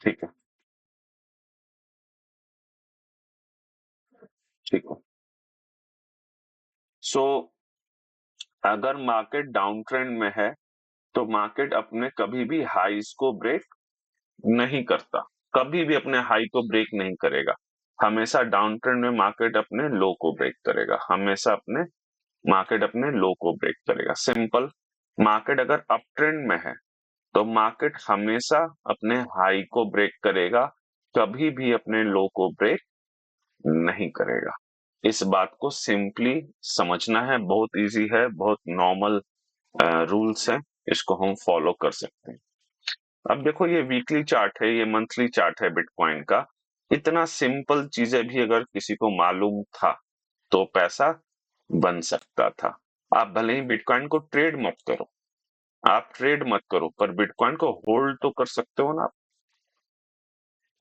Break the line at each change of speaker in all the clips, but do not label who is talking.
ठीक है, ठीक है। सो अगर मार्केट डाउन ट्रेंड में है, तो मार्केट अपने कभी भी हाईज को ब्रेक नहीं करता, कभी भी अपने हाई को ब्रेक नहीं करेगा। हमेशा डाउन ट्रेंड में मार्केट अपने लो को ब्रेक करेगा, हमेशा अपने मार्केट अपने लो को ब्रेक करेगा। सिंपल। मार्केट अगर अप ट्रेंड में है, तो मार्केट हमेशा अपने हाई को ब्रेक करेगा, कभी भी अपने लो को ब्रेक नहीं करेगा। इस बात को सिंपली समझना है, बहुत इजी है, बहुत नॉर्मल रूल्स हैं, इसको हम फॉलो कर सकते हैं। अब देखो, ये वीकली चार्ट है, ये मंथली चार्ट है बिटकॉइन का। इतना सिंपल चीजें भी अगर किसी को मालूम था, तो पैसा बन सकता था। आप भले ही बिटकॉइन को ट्रेड मत करो, आप ट्रेड मत करो, पर बिटकॉइन को होल्ड तो कर सकते हो ना।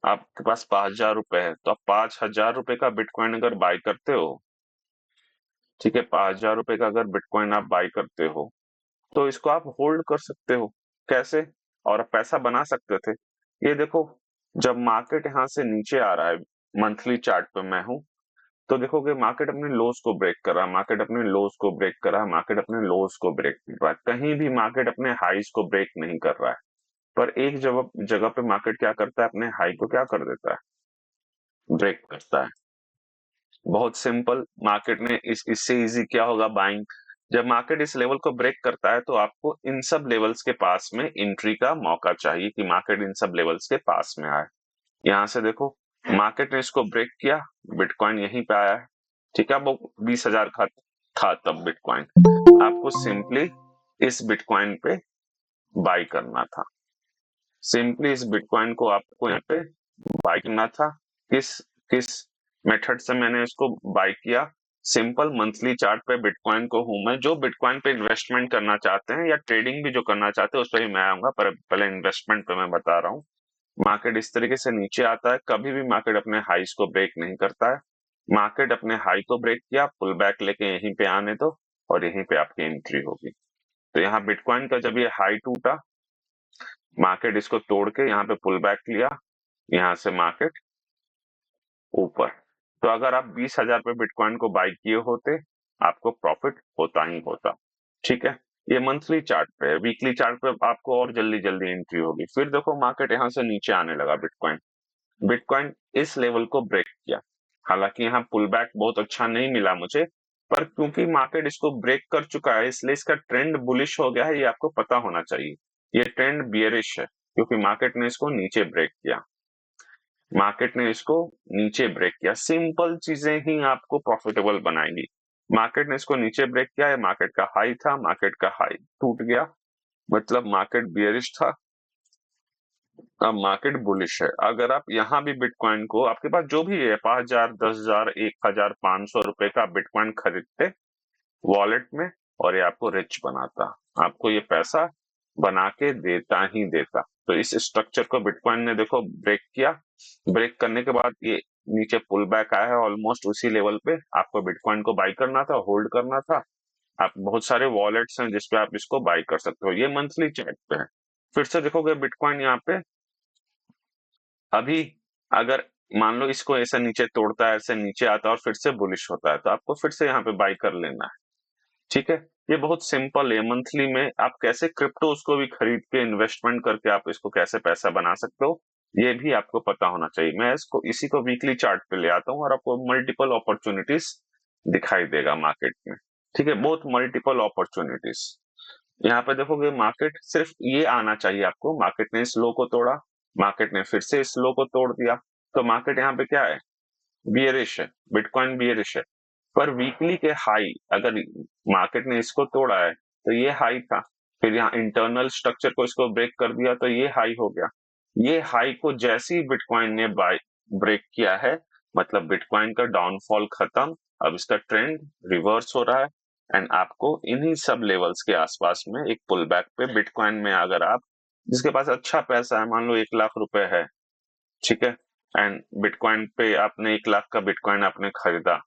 आपके पास 5,000 रुपए है, तो आप 5,000 रुपए का बिटकॉइन अगर बाय करते हो, ठीक है, 5,000 रुपए का अगर बिटकॉइन आप बाय करते हो, तो इसको आप होल्ड कर सकते हो। कैसे? और आप पैसा बना सकते थे। ये देखो, जब मार्केट यहाँ से नीचे आ रहा है, मंथली चार्ट पे मैं हूं, तो देखोगे मार्केट अपने लोज को ब्रेक कर रहा है, मार्केट अपने लोज को ब्रेक कर रहा है, मार्केट अपने लोज को ब्रेक कर रहा है, कहीं भी मार्केट अपने हाईज को ब्रेक नहीं कर रहा है। पर एक जगह जगह पे मार्केट क्या करता है, अपने हाई को क्या कर देता है, ब्रेक करता है। बहुत सिंपल। मार्केट ने इससे इजी क्या होगा, बाइंग। जब मार्केट इस लेवल को ब्रेक करता है, तो आपको इन सब लेवल्स के पास में एंट्री का मौका चाहिए, कि मार्केट इन सब लेवल्स के पास में आए। यहाँ से देखो, मार्केट ने इसको ब्रेक किया, बिटकॉइन यहीं पे आया है, ठीक है। वो 20,000 का था तब बिटकॉइन। आपको सिंपली इस बिटकॉइन पे बाय करना था। सिंपली इस बिटकॉइन को आपको यहाँ पे बाय करना था। किस किस मेथड से मैंने इसको बाय किया? सिंपल। मंथली चार्ट पे बिटकॉइन को हूं मैं, जो बिटकॉइन पे इन्वेस्टमेंट करना चाहते हैं या ट्रेडिंग भी जो करना चाहते हैं, उस पर ही मैं आऊंगा, पर पहले इन्वेस्टमेंट पे मैं बता रहा हूँ। मार्केट इस तरीके से नीचे आता है, कभी भी मार्केट अपने हाईज को ब्रेक नहीं करता है। मार्केट अपने हाई को ब्रेक किया, पुल बैक लेके यहीं पे आने दो, और यहीं पे आपकी एंट्री होगी। तो यहाँ बिटकॉइन का जब ये हाई टूटा, मार्केट इसको तोड़ के यहाँ पे पुल बैक लिया, यहाँ से मार्केट ऊपर। तो अगर आप 20,000 पे बिटकॉइन को बाय किए होते, आपको प्रॉफिट होता ही होता। ठीक है। ये मंथली चार्ट पे है। वीकली चार्ट पे आपको और जल्दी जल्दी एंट्री होगी। फिर देखो, मार्केट यहाँ से नीचे आने लगा, बिटकॉइन बिटकॉइन इस लेवल को ब्रेक किया। हालांकि यहाँ पुल बैक बहुत अच्छा नहीं मिला मुझे, पर क्योंकि मार्केट इसको ब्रेक कर चुका है, इसलिए इसका ट्रेंड बुलिश हो गया है, ये आपको पता होना चाहिए। ये ट्रेंड बियरिश है, क्योंकि मार्केट ने इसको नीचे ब्रेक किया। मार्केट ने इसको नीचे ब्रेक किया। सिंपल चीजें ही आपको प्रॉफिटेबल बनाएंगी। मार्केट ने इसको नीचे ब्रेक किया है, मार्केट का हाई था, मार्केट का हाई टूट गया, मतलब मार्केट बियरिश था, अब मार्केट बुलिश है। अगर आप यहाँ भी बिटकॉइन को, आपके पास जो भी है, 5,000, 10,000, 1,500 रुपए का बिटकॉइन खरीदते वॉलेट में, और ये आपको रिच बनाता, आपको ये पैसा बना के देता ही देता। तो इस स्ट्रक्चर को बिटकॉइन ने देखो ब्रेक किया। ब्रेक करने के बाद ये नीचे पुल बैक आया है, ऑलमोस्ट उसी लेवल पे। आपको बिटकॉइन को बाई करना था, होल्ड करना था। आप बहुत सारे वॉलेट्स हैं जिसपे आप इसको बाई कर सकते हो। ये मंथली चार्ट पे है। फिर से देखोगे बिटकॉइन यहाँ पे अभी, अगर मान लो इसको ऐसे नीचे तोड़ता है, ऐसे नीचे आता है और फिर से बुलिश होता है, तो आपको फिर से यहाँ पे बाई कर लेना है। ठीक है। ये बहुत सिंपल है। मंथली में आप कैसे क्रिप्टोज को भी खरीद के इन्वेस्टमेंट करके आप इसको कैसे पैसा बना सकते हो, ये भी आपको पता होना चाहिए। मैं इसको इसी को वीकली चार्ट पे ले आता हूँ, और आपको मल्टीपल अपॉर्चुनिटीज दिखाई देगा मार्केट में। ठीक है, बहुत मल्टीपल अपॉर्चुनिटीज। यहाँ पे देखोगे, मार्केट सिर्फ ये आना चाहिए आपको, मार्केट ने इस लो को तोड़ा, मार्केट ने फिर से इस लो को तोड़ दिया, तो मार्केट यहाँ पे क्या है, बियरिश है, बिटकॉइन बियरिश है। पर वीकली के हाई, अगर मार्केट ने इसको तोड़ा है, तो ये हाई था, फिर यहाँ इंटरनल स्ट्रक्चर को इसको ब्रेक कर दिया, तो ये हाई हो गया। ये हाई को जैसे ही बिटकॉइन ने बाय ब्रेक किया है, मतलब बिटकॉइन का डाउनफॉल खत्म, अब इसका ट्रेंड रिवर्स हो रहा है। एंड आपको इन्हीं सब लेवल्स के आसपास में एक पुल बैक पे बिटकॉइन में, अगर आप, जिसके पास अच्छा पैसा है, मान लो 1,00,000 रुपए है, ठीक है, एंड बिटकॉइन पे आपने 1,00,000 का बिटकॉइन आपने खरीदा,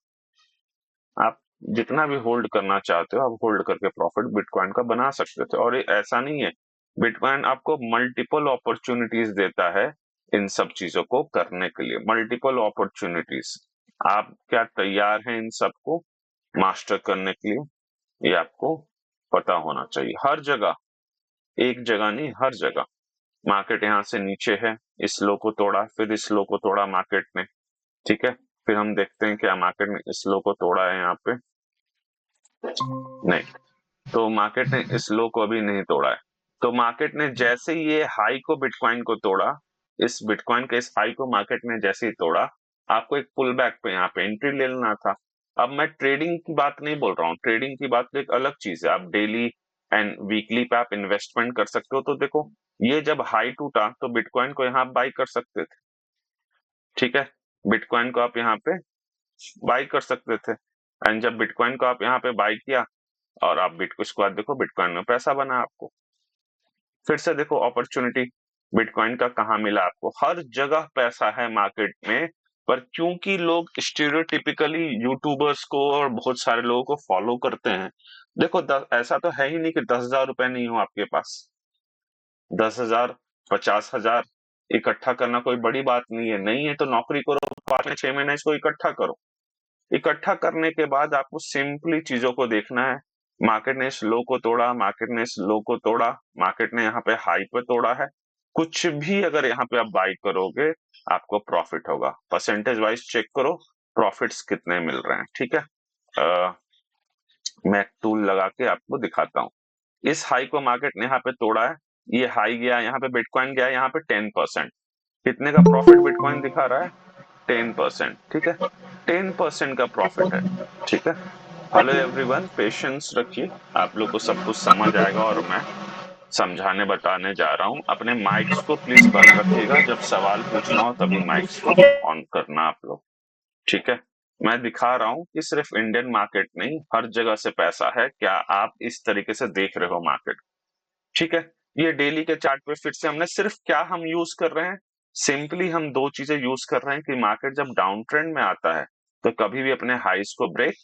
आप जितना भी होल्ड करना चाहते हो, आप होल्ड करके प्रॉफिट बिटकॉइन का बना सकते थे। और ये ऐसा नहीं है, बिटकॉइन आपको मल्टीपल अपॉर्चुनिटीज देता है इन सब चीजों को करने के लिए, मल्टीपल अपॉर्चुनिटीज। आप क्या तैयार हैं इन सबको मास्टर करने के लिए? ये आपको पता होना चाहिए। हर जगह, एक जगह नहीं, हर जगह। मार्केट यहाँ से नीचे है, इस लो को तोड़ा, फिर इस लो को तोड़ा मार्केट ने, ठीक है। फिर हम देखते हैं क्या मार्केट ने इस लो को तोड़ा है यहाँ पे, नहीं। तो मार्केट ने इस लो को अभी नहीं तोड़ा है। तो मार्केट ने जैसे ही ये हाई को बिटकॉइन को तोड़ा, इस बिटकॉइन के इस हाई को मार्केट ने जैसे ही तोड़ा, आपको एक पुल बैक पे यहाँ पे एंट्री ले लेना था। अब मैं ट्रेडिंग की बात नहीं बोल रहा हूँ, ट्रेडिंग की बात तो एक अलग चीज है। आप डेली एंड वीकली पे आप इन्वेस्टमेंट कर सकते हो। तो देखो, ये जब हाई टूटा तो बिटकॉइन को यहाँ बाई कर सकते थे, ठीक है। बिटकॉइन को आप यहाँ पे बाई कर सकते थे, एंड जब बिटकॉइन को आप यहाँ पे बाई किया और आप बिटकॉइन, उसके बाद देखो बिटकॉइन में पैसा बना आपको। फिर से देखो अपॉर्चुनिटी बिटकॉइन का कहाँ मिला आपको, हर जगह पैसा है मार्केट में। पर क्योंकि लोग स्टीरियोटिपिकली यूट्यूबर्स को और बहुत सारे लोगों को फॉलो करते हैं। देखो ऐसा तो है ही नहीं कि 10,000 रुपए नहीं हो आपके पास। 10,000, 50,000 इकट्ठा करना कोई बड़ी बात नहीं है। नहीं है तो नौकरी करो, 5 या 6 महीने इसको इकट्ठा करो। इकट्ठा करने के बाद आपको सिंपली चीजों को देखना है। मार्केट ने इस लो को तोड़ा, मार्केट ने इस लो को तोड़ा, मार्केट ने यहाँ पे हाई पे तोड़ा है। कुछ भी अगर यहाँ पे आप बाई करोगे, आपको प्रॉफिट होगा। परसेंटेज वाइज चेक करो प्रॉफिट्स कितने मिल रहे हैं, ठीक है। मैं एक टूल लगा के आपको दिखाता हूँ। इस हाई को मार्केट ने यहाँ पे तोड़ा है, ये हाई गया, यहाँ पे बिटकॉइन गया, यहाँ पे 10%। कितने का प्रॉफिट बिटकॉइन दिखा रहा है? 10%, ठीक है। 10% का प्रॉफिट है, ठीक है। हेलो एवरीवन, पेशेंस रखिए, आप लोग को सब कुछ समझ आएगा और मैं समझाने बताने जा रहा हूँ। अपने माइक्स को प्लीज बंद रखिएगा, जब सवाल पूछना हो तभी माइक्स को ऑन करना आप लोग, ठीक है। मैं दिखा रहा हूँ कि सिर्फ इंडियन मार्केट नहीं, हर जगह से पैसा है। क्या आप इस तरीके से देख रहे हो मार्केट? ठीक है। ये डेली के चार्ट पे फिर से हमने सिर्फ क्या हम यूज कर रहे हैं, सिंपली हम दो चीजें यूज कर रहे हैं कि मार्केट जब डाउन ट्रेंड में आता है तो कभी भी अपने हाइस को ब्रेक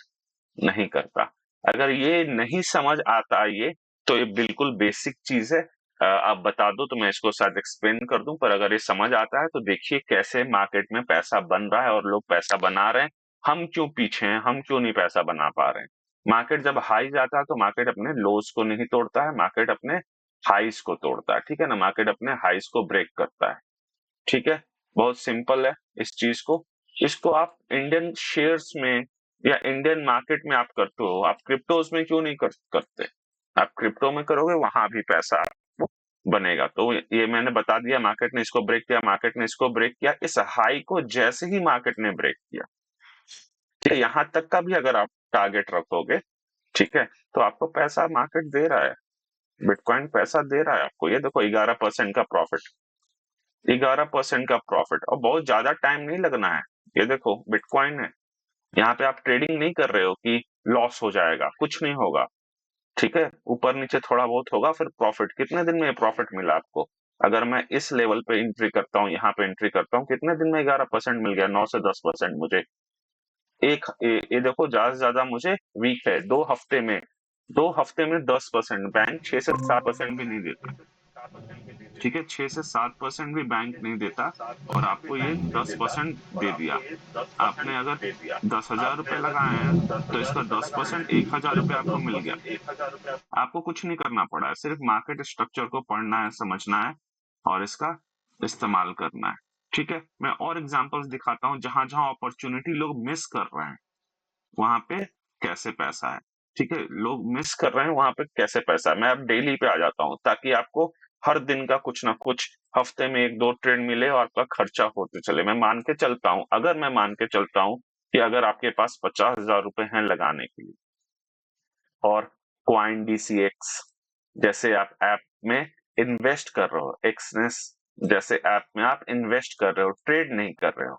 नहीं करता। अगर ये नहीं समझ आता ये, तो ये बिल्कुल बेसिक चीज है। आप बता दो तो मैं इसको शायद एक्सप्लेन कर दूं, पर अगर ये समझ आता है तो देखिए कैसे मार्केट में पैसा बन रहा है और लोग पैसा बना रहे हैं। हम क्यों पीछे हैं, हम क्यों नहीं पैसा बना पा रहे हैं? मार्केट जब हाई जाता है तो मार्केट अपने लोज को नहीं तोड़ता है, मार्केट अपने हाइस को तोड़ता है, ठीक है ना। मार्केट अपने हाइस को ब्रेक करता है, ठीक है। बहुत सिंपल है इस चीज को। इसको आप इंडियन शेयर्स में या इंडियन मार्केट में आप करते हो, आप क्रिप्टोज में क्यों नहीं करते? आप क्रिप्टो में करोगे, वहां भी पैसा आपको बनेगा। तो ये मैंने बता दिया, मार्केट ने इसको ब्रेक किया, मार्केट ने इसको ब्रेक किया। इस हाई को जैसे ही मार्केट ने ब्रेक किया, ठीक है, यहां तक का भी अगर आप टारगेट रखोगे, ठीक है, तो आपको पैसा मार्केट दे रहा है, बिटकॉइन पैसा दे रहा है आपको। ये देखो 11% का प्रॉफिट, 11% का प्रॉफिट, और बहुत ज्यादा टाइम नहीं लगना है। ये देखो बिटकॉइन है, यहाँ पे आप ट्रेडिंग नहीं कर रहे हो कि लॉस हो जाएगा, कुछ नहीं होगा, ठीक है। ऊपर नीचे थोड़ा बहुत होगा, फिर प्रॉफिट। कितने दिन में प्रॉफिट मिला आपको? अगर मैं इस लेवल पे एंट्री करता हूँ, यहाँ पे एंट्री करता हूँ, कितने दिन में 11% मिल गया? 9 से 10% मुझे। ये देखो ज्यादा से ज्यादा मुझे वीक है, 2 हफ्ते में, 10%। बैंक 6 से 7% भी नहीं देता, ठीक है। 6 से 7% भी बैंक नहीं देता, और आपको ये 10% दे दिया। आपने अगर 10,000 रुपए लगाए हैं तो इसका 10%, 1,000 रुपए आपको मिल गया। आपको कुछ नहीं करना पड़ा है, सिर्फ मार्केट स्ट्रक्चर को पढ़ना है, समझना है और इसका इस्तेमाल करना है, ठीक है। मैं और एग्जांपल्स दिखाता हूं, जहां जहां अपॉर्चुनिटी लोग मिस कर रहे हैं वहां पे कैसे पैसा है, ठीक है। लोग मिस कर रहे हैं वहां पे कैसे पैसा है। मैं अब डेली पे आ जाता हूँ ताकि आपको हर दिन का कुछ ना कुछ, हफ्ते में 1-2 ट्रेड मिले और आपका खर्चा होते चले। मैं मान के चलता हूँ, अगर मैं मान के चलता हूँ कि अगर आपके पास 50,000 रुपए हैं लगाने के लिए, और क्वाइन डीसीएक्स जैसे आप ऐप में इन्वेस्ट कर रहे हो, एक्सनेस जैसे ऐप में आप इन्वेस्ट कर रहे हो, ट्रेड नहीं कर रहे हो,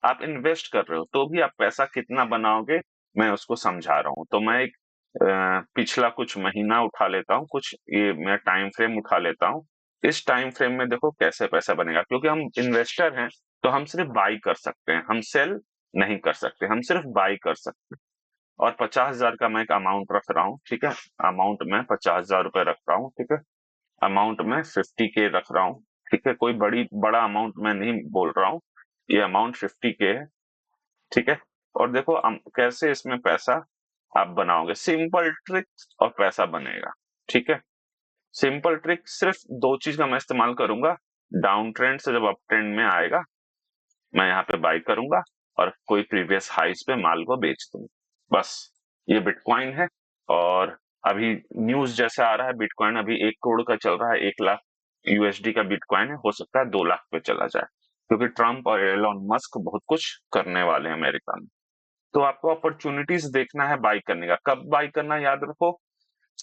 आप इन्वेस्ट कर रहे हो, तो भी आप पैसा कितना बनाओगे मैं उसको समझा रहा हूँ। तो मैं एक पिछला कुछ महीना उठा लेता हूँ, कुछ ये मैं टाइम फ्रेम उठा लेता हूँ। इस टाइम फ्रेम में देखो कैसे पैसा बनेगा, क्योंकि हम इन्वेस्टर हैं तो हम सिर्फ बाई कर सकते हैं, हम सेल नहीं कर सकते, हम सिर्फ बाई कर सकते हैं। और 50,000 का मैं एक अमाउंट रख रहा हूँ, ठीक है। अमाउंट में 50,000 रुपए रख रहा हूँ, ठीक है। अमाउंट में 50K रख रहा हूँ, ठीक है, कोई बड़ा अमाउंट मैं नहीं बोल रहा हूँ, ये अमाउंट 50K है, ठीक है। और देखो कैसे इसमें पैसा आप बनाओगे, सिंपल ट्रिक और पैसा बनेगा, ठीक है। सिंपल ट्रिक सिर्फ दो चीज का मैं इस्तेमाल करूंगा, डाउन ट्रेंड से जब अप ट्रेंड में आएगा मैं यहाँ पे बाई करूंगा और कोई प्रीवियस हाइस पे माल को बेच दूंगा, बस ये बिटकॉइन है। और अभी न्यूज जैसे आ रहा है बिटकॉइन अभी 1 करोड़ का चल रहा है, 1 लाख यूएसडी का बिटकॉइन है, हो सकता है 2 लाख पे चला जाए, क्योंकि ट्रम्प और एलोन मस्क बहुत कुछ करने वाले हैं अमेरिका में। तो आपको अपॉर्चुनिटीज देखना है बाई करने का, कब बाई करना याद रखो,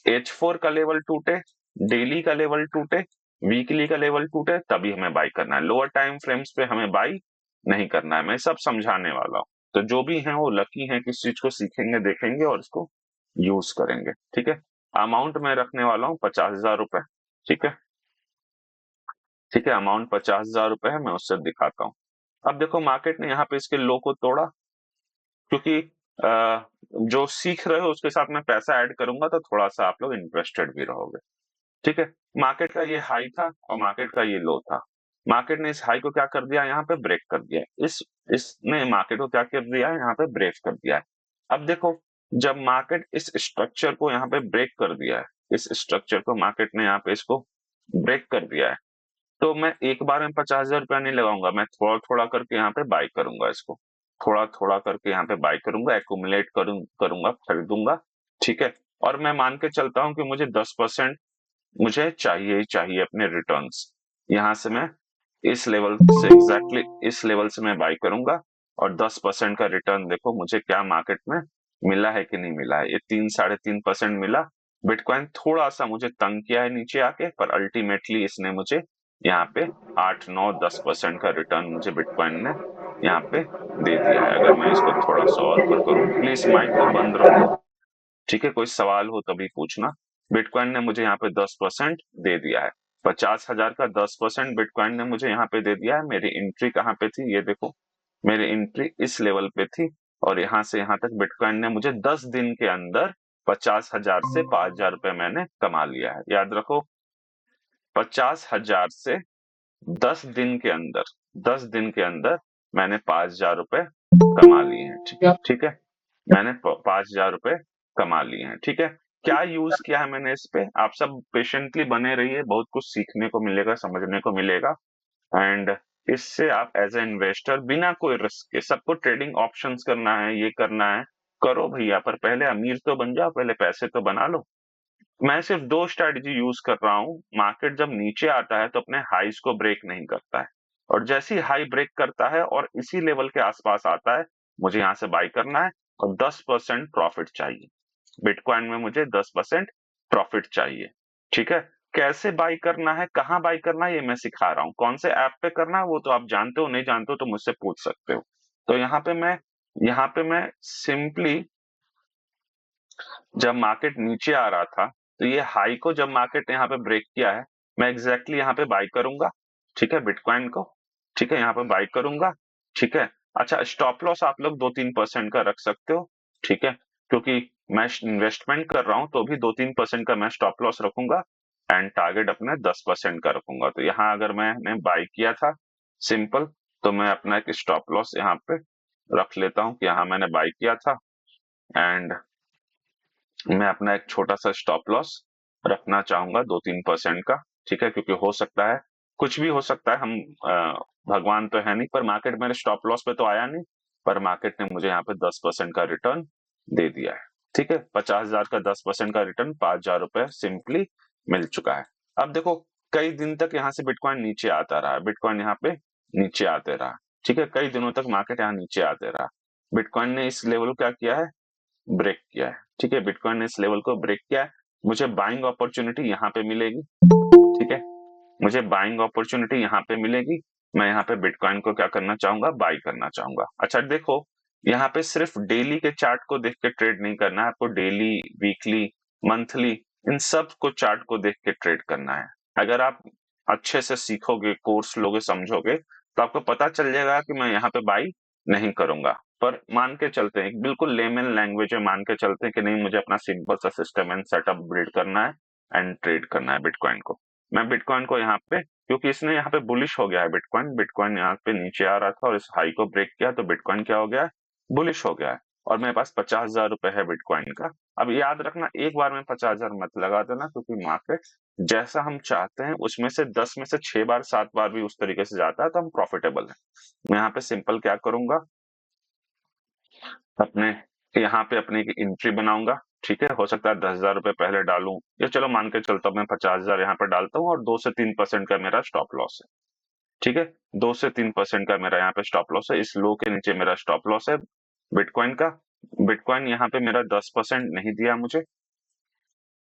H4 का लेवल टूटे, डेली का लेवल टूटे, वीकली का लेवल टूटे, तभी हमें बाई करना है, लोअर टाइम फ्रेम्स पे हमें बाई नहीं करना है, मैं सब समझाने वाला हूँ। तो जो भी हैं वो लकी हैं कि इस चीज को सीखेंगे, देखेंगे और इसको यूज करेंगे, ठीक है। अमाउंट मैं रखने वाला हूँ 50,000 रुपए, ठीक है, ठीक है, अमाउंट 50,000 रुपए है, मैं उससे दिखाता हूँ। अब देखो मार्केट ने यहाँ पे इसके लो को तोड़ा, क्योंकि जो सीख रहे हो उसके साथ मैं पैसा ऐड करूंगा तो थोड़ा सा आप लोग इंटरेस्टेड भी रहोगे, ठीक है। मार्केट का ये हाई था और मार्केट का ये लो था, मार्केट ने इस हाई को क्या कर दिया, यहाँ पे ब्रेक कर दिया, इसने मार्केट को क्या कर दिया है, यहाँ पे ब्रेक कर दिया है। अब देखो जब मार्केट इस स्ट्रक्चर को यहाँ पे ब्रेक कर दिया है, इस स्ट्रक्चर को मार्केट ने यहाँ पे इसको ब्रेक कर दिया है, तो मैं एक बार में 50,000 रुपया नहीं लगाऊंगा, मैं थोड़ा थोड़ा करके यहाँ पे बाई करूंगा, इसको थोड़ा थोड़ा करके यहाँ पे बाई करूंगा, एक्यूमुलेट करूंगा, खरीदूंगा, ठीक है। और मैं मान के चलता हूँ कि मुझे 10% मुझे चाहिए ही चाहिए अपने रिटर्न्स, यहाँ से मैं इस लेवल से एग्जैक्टली इस लेवल से मैं बाई करूंगा और 10% का रिटर्न देखो मुझे क्या मार्केट में मिला है कि नहीं मिला है, ये 3-3.5% मिला। बिटकॉइन थोड़ा सा मुझे तंग किया है नीचे आके, पर अल्टीमेटली इसने मुझे यहाँ पे 8-9-10% का रिटर्न मुझे बिटकॉइन ने यहाँ पे दे दिया है। अगर मैं इसको थोड़ा सा और ऊपर करूं, प्लीज माइक को बंद रखो, ठीक है, कोई सवाल हो तभी पूछना। बिटकॉइन ने मुझे यहाँ पे 10% दे दिया है, 50,000 का 10% बिटकॉइन ने मुझे यहाँ पे दे दिया है। मेरी एंट्री कहाँ पे थी, ये देखो मेरी एंट्री इस लेवल पे थी, और यहाँ से यहाँ तक बिटकॉइन ने मुझे 10 दिन के अंदर 50,000 से 5,000 रुपए मैंने कमा लिया है, याद रखो 50,000 से 10 दिन के अंदर मैंने 5,000 रुपए कमा लिए हैं, ठीक है, मैंने 5,000 रुपए कमा लिए हैं, ठीक है। क्या यूज किया है मैंने इस पे, आप सब पेशेंटली बने रहिए, बहुत कुछ सीखने को मिलेगा, समझने को मिलेगा। एंड इससे आप एज ए इन्वेस्टर बिना कोई रिस्क के, सबको ट्रेडिंग ऑप्शंस करना है, ये करना है, करो भैया, पर पहले अमीर तो बन जाओ, पहले पैसे तो बना लो। मैं सिर्फ दो स्ट्रैटेजी यूज कर रहा हूं, मार्केट जब नीचे आता है तो अपने हाईज को ब्रेक नहीं करता है, और जैसे ही हाई ब्रेक करता है और इसी लेवल के आसपास आता है, मुझे यहां से बाई करना है और 10% प्रॉफिट चाहिए, बिटकॉइन में मुझे 10% प्रॉफिट चाहिए, ठीक है। कैसे बाई करना है, कहां बाई करना है, ये मैं सिखा रहा हूं, कौन से ऐप पे करना है वो तो आप जानते हो, नहीं जानते हो तो मुझसे पूछ सकते हो। तो यहाँ पे मैं सिंपली जब मार्केट नीचे आ रहा था, तो ये हाई को जब मार्केट ने यहाँ पे ब्रेक किया है, मैं एग्जैक्टली यहाँ पे बाई करूंगा, ठीक है, बिटकॉइन को, ठीक है, यहाँ पे बाई करूंगा, ठीक है। अच्छा, स्टॉप लॉस आप लोग 2-3% का रख सकते हो, ठीक है, क्योंकि मैं इन्वेस्टमेंट कर रहा हूं तो भी 2-3% का मैं स्टॉप लॉस रखूंगा, एंड टारगेट अपने 10% का रखूंगा। तो यहाँ अगर मैंने बाई किया था सिंपल, तो मैं अपना एक स्टॉप लॉस यहाँ पे रख लेता हूँ कि यहाँ मैंने बाई किया था, एंड मैं अपना एक छोटा सा स्टॉप लॉस रखना चाहूंगा 2-3% का, ठीक है, क्योंकि हो सकता है कुछ भी हो सकता है, हम भगवान तो है नहीं, पर मार्केट मेरे स्टॉप लॉस पे तो आया नहीं, पर मार्केट ने मुझे यहाँ पे 10% का रिटर्न दे दिया है, ठीक है, 50,000 का 10% का रिटर्न 5,000 रुपए सिंपली मिल चुका है। अब देखो कई दिन तक यहाँ से बिटकॉइन नीचे आता रहा, बिटकॉइन यहाँ पे नीचे आते रहा, ठीक है, कई दिनों तक मार्केट यहाँ नीचे आते रहा, बिटकॉइन ने इस लेवल को क्या किया है, ब्रेक किया है, ठीक है, बिटकॉइन ने इस लेवल को ब्रेक किया है, मुझे बाइंग अपॉर्चुनिटी यहाँ पे मिलेगी, ठीक है, मुझे बाइंग अपॉर्चुनिटी यहाँ पे मिलेगी, मैं यहाँ पे बिटकॉइन को क्या करना चाहूंगा, बाई करना चाहूंगा। अच्छा देखो यहाँ पे सिर्फ डेली के चार्ट को देख के ट्रेड नहीं करना है आपको, डेली, वीकली, मंथली, इन सब को चार्ट को देख के ट्रेड करना है। अगर आप अच्छे से सीखोगे, कोर्स लोगे, समझोगे, तो आपको पता चल जाएगा कि मैं यहाँ पे बाई नहीं करूंगा, पर मान के चलते हैं, बिल्कुल लेमन लैंग्वेज में मान के चलते हैं कि नहीं, मुझे अपना सिंपल सा सिस्टम एंड सेटअप बिल्ड करना है एंड ट्रेड करना है बिटकॉइन को। मैं बिटकॉइन को यहाँ पे, क्योंकि इसने यहाँ पे बुलिश हो गया है बिटकॉइन, बिटकॉइन यहाँ पे नीचे आ रहा था और इस हाई को ब्रेक किया तो बिटकॉइन क्या हो गया है, बुलिश हो गया है। और मेरे पास 50,000 रुपए है बिटकॉइन का। अब याद रखना, एक बार में 50,000 मत लगा देना, क्योंकि मार्केट जैसा हम चाहते हैं उसमें से 10 में से 6 बार 7 बार भी उस तरीके से जाता है तो हम प्रॉफिटेबल है। मैं यहाँ पे सिंपल क्या करूंगा, अपने यहाँ पे अपनी एंट्री बनाऊंगा। ठीक है, हो सकता है 10,000 रुपए पहले डालूं, या चलो मान के चलता हूं मैं 50,000 यहाँ पे डालता हूँ और 2 से 3% का मेरा स्टॉप लॉस है। ठीक है, 2 से 3% का मेरा यहाँ पे स्टॉप लॉस है, इस लो के नीचे मेरा स्टॉप लॉस है बिटकॉइन का। बिटकॉइन यहाँ पे मेरा 10% नहीं दिया मुझे,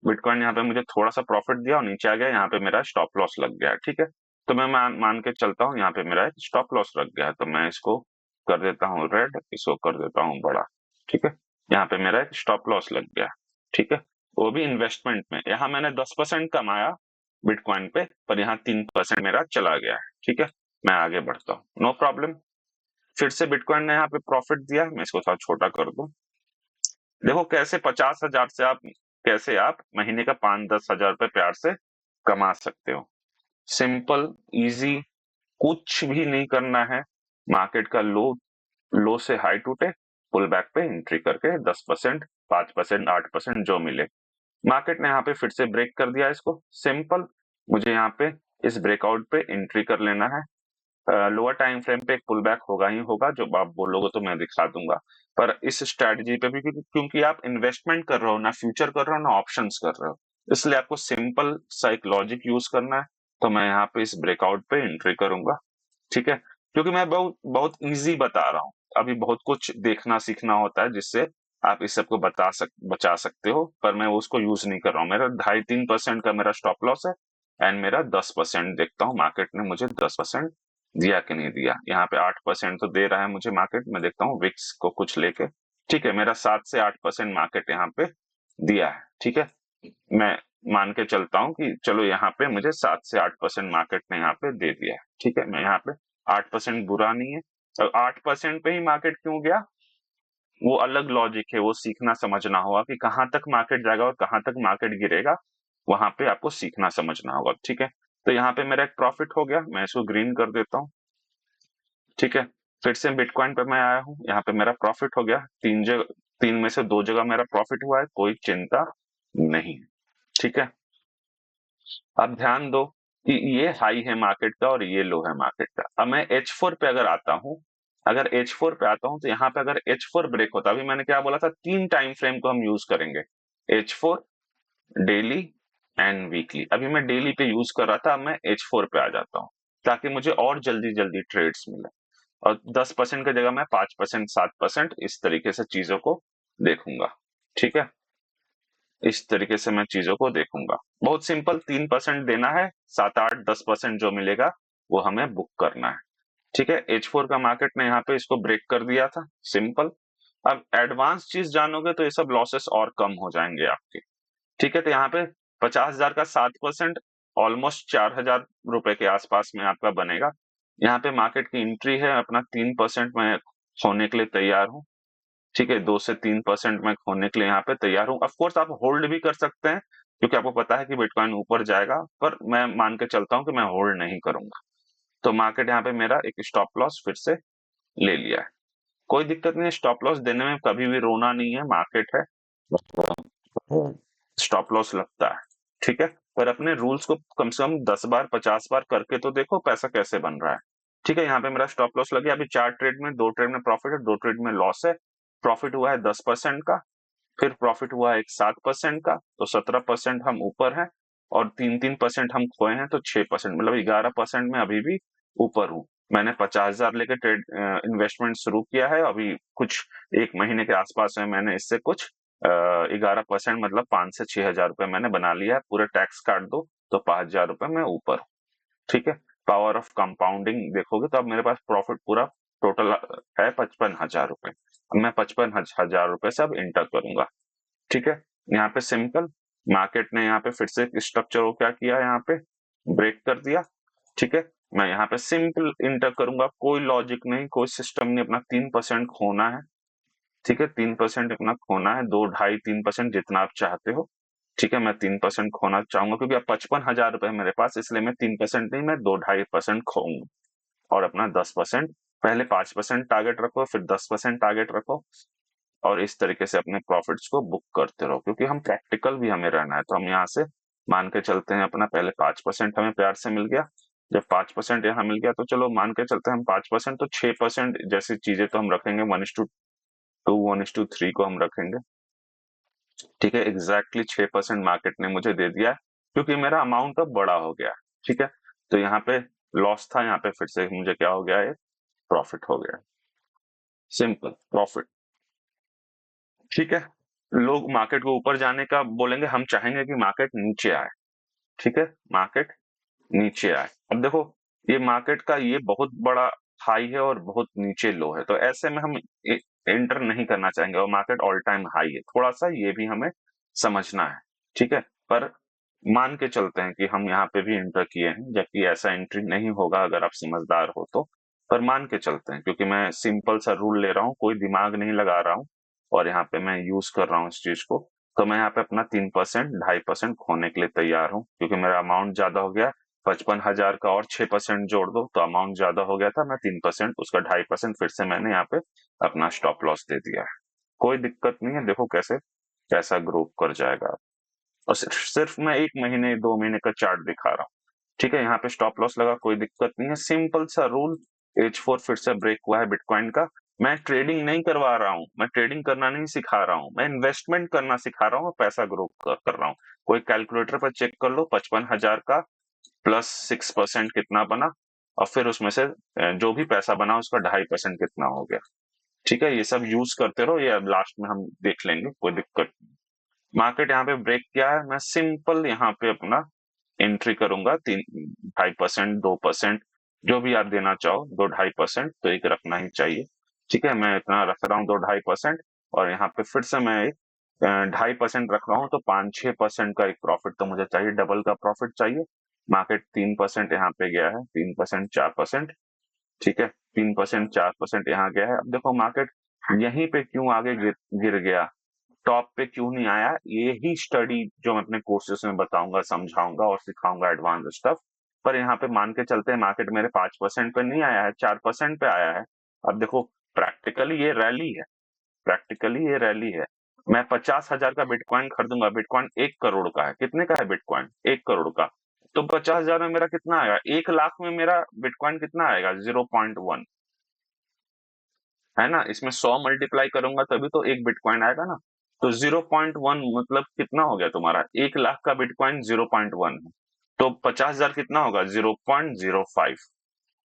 बिटकॉइन यहाँ पे मुझे थोड़ा सा प्रॉफिट दिया और नीचे आ गया, यहाँ पे मेरा स्टॉप लॉस लग गया है। ठीक है, तो मैं मान के चलता हूँ यहाँ पे मेरा एक स्टॉप लॉस लग गया है, तो मैं इसको कर देता हूँ रेड, इसको कर देता हूँ बड़ा। ठीक है, यहाँ पे मेरा एक स्टॉप लॉस लग गया। ठीक है, वो भी इन्वेस्टमेंट में, यहाँ मैंने 10% कमाया बिटकॉइन पे, पर यहाँ 3% मेरा चला गया है। ठीक है, मैं आगे बढ़ता हूँ, नो प्रॉब्लम। फिर से बिटकॉइन ने यहाँ पे प्रॉफिट दिया, मैं इसको थोड़ा छोटा कर दूं। देखो कैसे 50,000 से आप, कैसे आप महीने का 5-10 हजार रुपए प्यार से कमा सकते हो। सिंपल, इजी, कुछ भी नहीं करना है। मार्केट का लो से हाई टूटे, पुल बैक पे एंट्री करके 10%, 5%, 8% जो मिले। मार्केट ने यहाँ पे फिर से ब्रेक कर दिया इसको, सिंपल, मुझे यहाँ पे इस ब्रेकआउट पे एंट्री कर लेना है। लोअर टाइम फ्रेम पे एक पुल बैक होगा ही होगा, जो आप बोलोगे तो मैं दिखा दूंगा। पर इस स्ट्रेटजी पे भी, क्योंकि आप इन्वेस्टमेंट कर रहे हो, ना फ्यूचर कर रहे हो ना ऑप्शंस कर रहे हो, इसलिए आपको सिंपल सा एक लॉजिक यूज करना है। तो मैं यहाँ पे इस ब्रेकआउट पे एंट्री करूंगा। ठीक है, क्योंकि मैं बहुत बहुत इजी बता रहा हूँ, अभी बहुत कुछ देखना सीखना होता है जिससे आप इस सबको बचा सकते हो, पर मैं उसको यूज नहीं कर रहा हूँ। मेरा 2.5-3% का मेरा स्टॉप लॉस है एंड मेरा 10% देखता हूँ मार्केट ने मुझे 10% दिया कि नहीं दिया। यहाँ पे 8% तो दे रहा है मुझे मार्केट, मैं देखता हूँ विक्स को कुछ लेके। ठीक है, मेरा 7 से 8% मार्केट यहाँ पे दिया है। ठीक है, मैं मान के चलता हूँ कि चलो यहाँ पे मुझे 7 से 8% मार्केट ने यहाँ पे दे दिया है। ठीक है, मैं यहाँ पे 8% बुरा नहीं है। अब 8% पे ही मार्केट क्यों गया, वो अलग लॉजिक है, वो सीखना समझना होगा कि कहाँ तक मार्केट जाएगा और कहाँ तक मार्केट गिरेगा, वहां पे आपको सीखना समझना होगा। ठीक है, तो यहाँ पे मेरा एक प्रॉफिट हो गया, मैं इसको ग्रीन कर देता हूँ। ठीक है, फिर से बिटकॉइन पे मैं आया हूँ, यहाँ पे मेरा प्रॉफिट हो गया, 3 में से 2 जगह मेरा प्रॉफिट हुआ है, कोई चिंता नहीं। ठीक है, अब ध्यान दो कि ये हाई है मार्केट का और ये लो है मार्केट का। अब मैं H4 पे अगर आता हूं, अगर H4 पे आता हूं तो यहाँ पे अगर H4 ब्रेक होता, अभी मैंने क्या बोला था, 3 टाइम फ्रेम को हम यूज करेंगे, H4, डेली एंड वीकली। अभी मैं डेली पे यूज कर रहा था, अब मैं H4 पे आ जाता हूँ ताकि मुझे और जल्दी जल्दी ट्रेड्स मिले, और 10% की जगह मैं 5%, 7% इस तरीके से चीजों को देखूंगा। ठीक है, इस तरीके से मैं चीजों को देखूंगा। बहुत सिंपल, 3% देना है, 7, 8, 10% जो मिलेगा वो हमें बुक करना है। ठीक है, H4 का मार्केट ने यहाँ पे इसको ब्रेक कर दिया था, सिंपल। अब एडवांस चीज जानोगे तो ये सब लॉसेस और कम हो जाएंगे आपके। ठीक है, तो यहाँ पे 50,000 का 7% ऑलमोस्ट 4,000 रुपए के आसपास में आपका बनेगा। यहाँ पे मार्केट की एंट्री है अपना 3% में खोने के लिए तैयार हूँ। ठीक है, 2 से 3% मैं खोने के लिए यहाँ पे तैयार हूँ। ऑफ कोर्स आप होल्ड भी कर सकते हैं, क्योंकि आपको पता है कि बिटकॉइन ऊपर जाएगा, पर मैं मान के चलता हूँ कि मैं होल्ड नहीं करूंगा। तो मार्केट यहाँ पे मेरा एक स्टॉप लॉस फिर से ले लिया है, कोई दिक्कत नहीं है, स्टॉप लॉस देने में कभी भी रोना नहीं है, मार्केट है, स्टॉप लॉस लगता है। ठीक है, पर अपने रूल्स को कम से कम 10 बार 50 बार करके तो देखो पैसा कैसे बन रहा है। ठीक है, यहाँ पे मेरा स्टॉप लॉस लग गया, अभी 4 ट्रेड में, 2 ट्रेड में प्रॉफिट है, 2 ट्रेड में लॉस है। प्रॉफिट हुआ है 10% का, फिर प्रॉफिट हुआ एक 7% का, तो 17% हम ऊपर हैं, और 3-3% हम खोए हैं, तो 6%, मतलब 11% में अभी भी ऊपर हूँ। मैंने 50,000 लेके ट्रेड इन्वेस्टमेंट शुरू किया है, अभी कुछ 1 महीने के आसपास में मैंने इससे कुछ 11%, मतलब 5 से 6 हजार रुपए मैंने बना लिया है, पूरे टैक्स काट दो तो 5,000 रुपए मैं ऊपर हूँ। ठीक है, पावर ऑफ कंपाउंडिंग देखोगे तो अब मेरे पास प्रॉफिट पूरा टोटल है 55,000 रुपए। अब मैं 55,000 रुपए से अब इंटर करूंगा। ठीक है, यहाँ पे सिंपल, मार्केट ने यहाँ पे फिर से स्ट्रक्चर को क्या किया, यहाँ पे ब्रेक कर दिया। ठीक है, मैं यहाँ पे सिंपल इंटर करूंगा, कोई लॉजिक नहीं, कोई सिस्टम नहीं, अपना 3% खोना है। ठीक है, 3% अपना खोना है, 2, 2.5, 3% जितना आप चाहते हो। ठीक है, मैं 3% खोना चाहूंगा क्योंकि अब 55,000 रुपए है मेरे पास, इसलिए मैं 3% नहीं, मैं 2-2.5% खोऊंगा और अपना 10%, पहले 5% टारगेट रखो, फिर 10% टारगेट रखो और इस तरीके से अपने प्रॉफिट्स को बुक करते रहो, क्योंकि हम प्रैक्टिकल भी हमें रहना है। तो हम यहाँ से मान के चलते हैं अपना पहले 5% हमें प्यार से मिल गया। जब 5% यहाँ मिल गया तो चलो मान के चलते हैं हम 5%, तो 6% जैसी चीजें तो हम रखेंगे, 1:2, 1:3 को हम रखेंगे। ठीक है, एग्जैक्टली 6% मार्केट ने मुझे दे दिया है, क्योंकि मेरा अमाउंट अब बड़ा हो गया है। ठीक है, तो यहाँ पे लॉस था, यहाँ पे फिर से मुझे क्या हो गया है, प्रॉफिट हो गया। Simple profit. ठीक है, लोग मार्केट को ऊपर जाने का बोलेंगे, हम चाहेंगे कि मार्केट नीचे आए। ठीक है, मार्केट नीचे आए। अब देखो, ये मार्केट का ये बहुत बड़ा हाई है और बहुत नीचे लो है, तो ऐसे में हम एंटर नहीं करना चाहेंगे और मार्केट ऑल टाइम हाई है, थोड़ा सा ये भी हमें समझना है। ठीक है, पर मान के चलते हैं कि हम यहाँ पे भी एंटर किए हैं, जबकि ऐसा एंट्री नहीं होगा अगर आप समझदार हो तो। पर मान के चलते हैं, क्योंकि मैं सिंपल सा रूल ले रहा हूँ, कोई दिमाग नहीं लगा रहा हूँ और यहाँ पे मैं यूज कर रहा हूँ इस चीज को। तो मैं यहाँ पे अपना 3%, 2.5% खोने के लिए तैयार हूँ, क्योंकि मेरा अमाउंट ज्यादा हो गया। 55,000 का और 6% जोड़ दो तो अमाउंट ज्यादा हो गया था। मैं 3%, उसका 2.5% फिर से मैंने यहाँ पे अपना स्टॉप लॉस दे दिया है। कोई दिक्कत नहीं है, देखो कैसे कैसा ग्रो कर जाएगा। और सिर्फ मैं 1 महीने 2 महीने का चार्ट दिखा रहा हूँ। ठीक है, यहाँ पे स्टॉप लॉस लगा, कोई दिक्कत नहीं है, सिंपल सा रूल। H4 फिर से ब्रेक हुआ है बिटकॉइन का। मैं ट्रेडिंग नहीं करवा रहा हूँ, मैं ट्रेडिंग करना नहीं सिखा रहा हूँ, मैं इन्वेस्टमेंट करना सिखा रहा हूँ और पैसा ग्रो कर रहा हूँ। कोई कैलकुलेटर पर चेक कर लो, 55,000 का प्लस 6% कितना बना, और फिर उसमें से जो भी पैसा बना उसका 2.5% कितना हो गया। ठीक है, ये सब यूज करते रहो, ये अब लास्ट में हम देख लेंगे, कोई दिक्कत नहीं। मार्केट यहाँ पे ब्रेक किया है, मैं सिंपल यहाँ पे अपना एंट्री करूंगा, 3-2.5%, 2%, जो भी आप देना चाहो, 2-2.5% तो एक रखना ही चाहिए। ठीक है, मैं इतना रख रहा हूँ, 2-2.5%। और यहाँ पे फिर से मैं 2.5% रख रहा हूँ, तो 5-6% का एक प्रॉफिट तो मुझे चाहिए, डबल का प्रॉफिट चाहिए। मार्केट 3% यहाँ पे गया है, 3%, 4%। ठीक है, 3%, 4% यहाँ गया है। अब देखो मार्केट यहीं पे क्यों आगे गिर गया, टॉप पे क्यों नहीं आया, यही स्टडी जो मैं अपने कोर्सेस में बताऊंगा, समझाऊंगा और सिखाऊंगा एडवांस स्टफ। पर यहाँ पे मान के चलते हैं मार्केट मेरे 5% पे नहीं आया है, 4% पे आया है। अब देखो, प्रैक्टिकली ये रैली है, प्रैक्टिकली ये रैली है। मैं 50,000 का बिटकॉइन खरीदूंगा, बिटकॉइन 1 करोड़ का है। कितने का है बिटकॉइन? 1 करोड़ का। तो 50,000 में मेरा कितना आएगा? 1 लाख में मेरा बिटकॉइन कितना आएगा? 0.1, है ना? इसमें 100 मल्टीप्लाई करूंगा तभी तो एक बिटकॉइन आएगा ना। तो 0.1 मतलब कितना हो गया तुम्हारा? 1 लाख का बिटकॉइन 0.1 है, तो 50,000 कितना होगा? 0.05।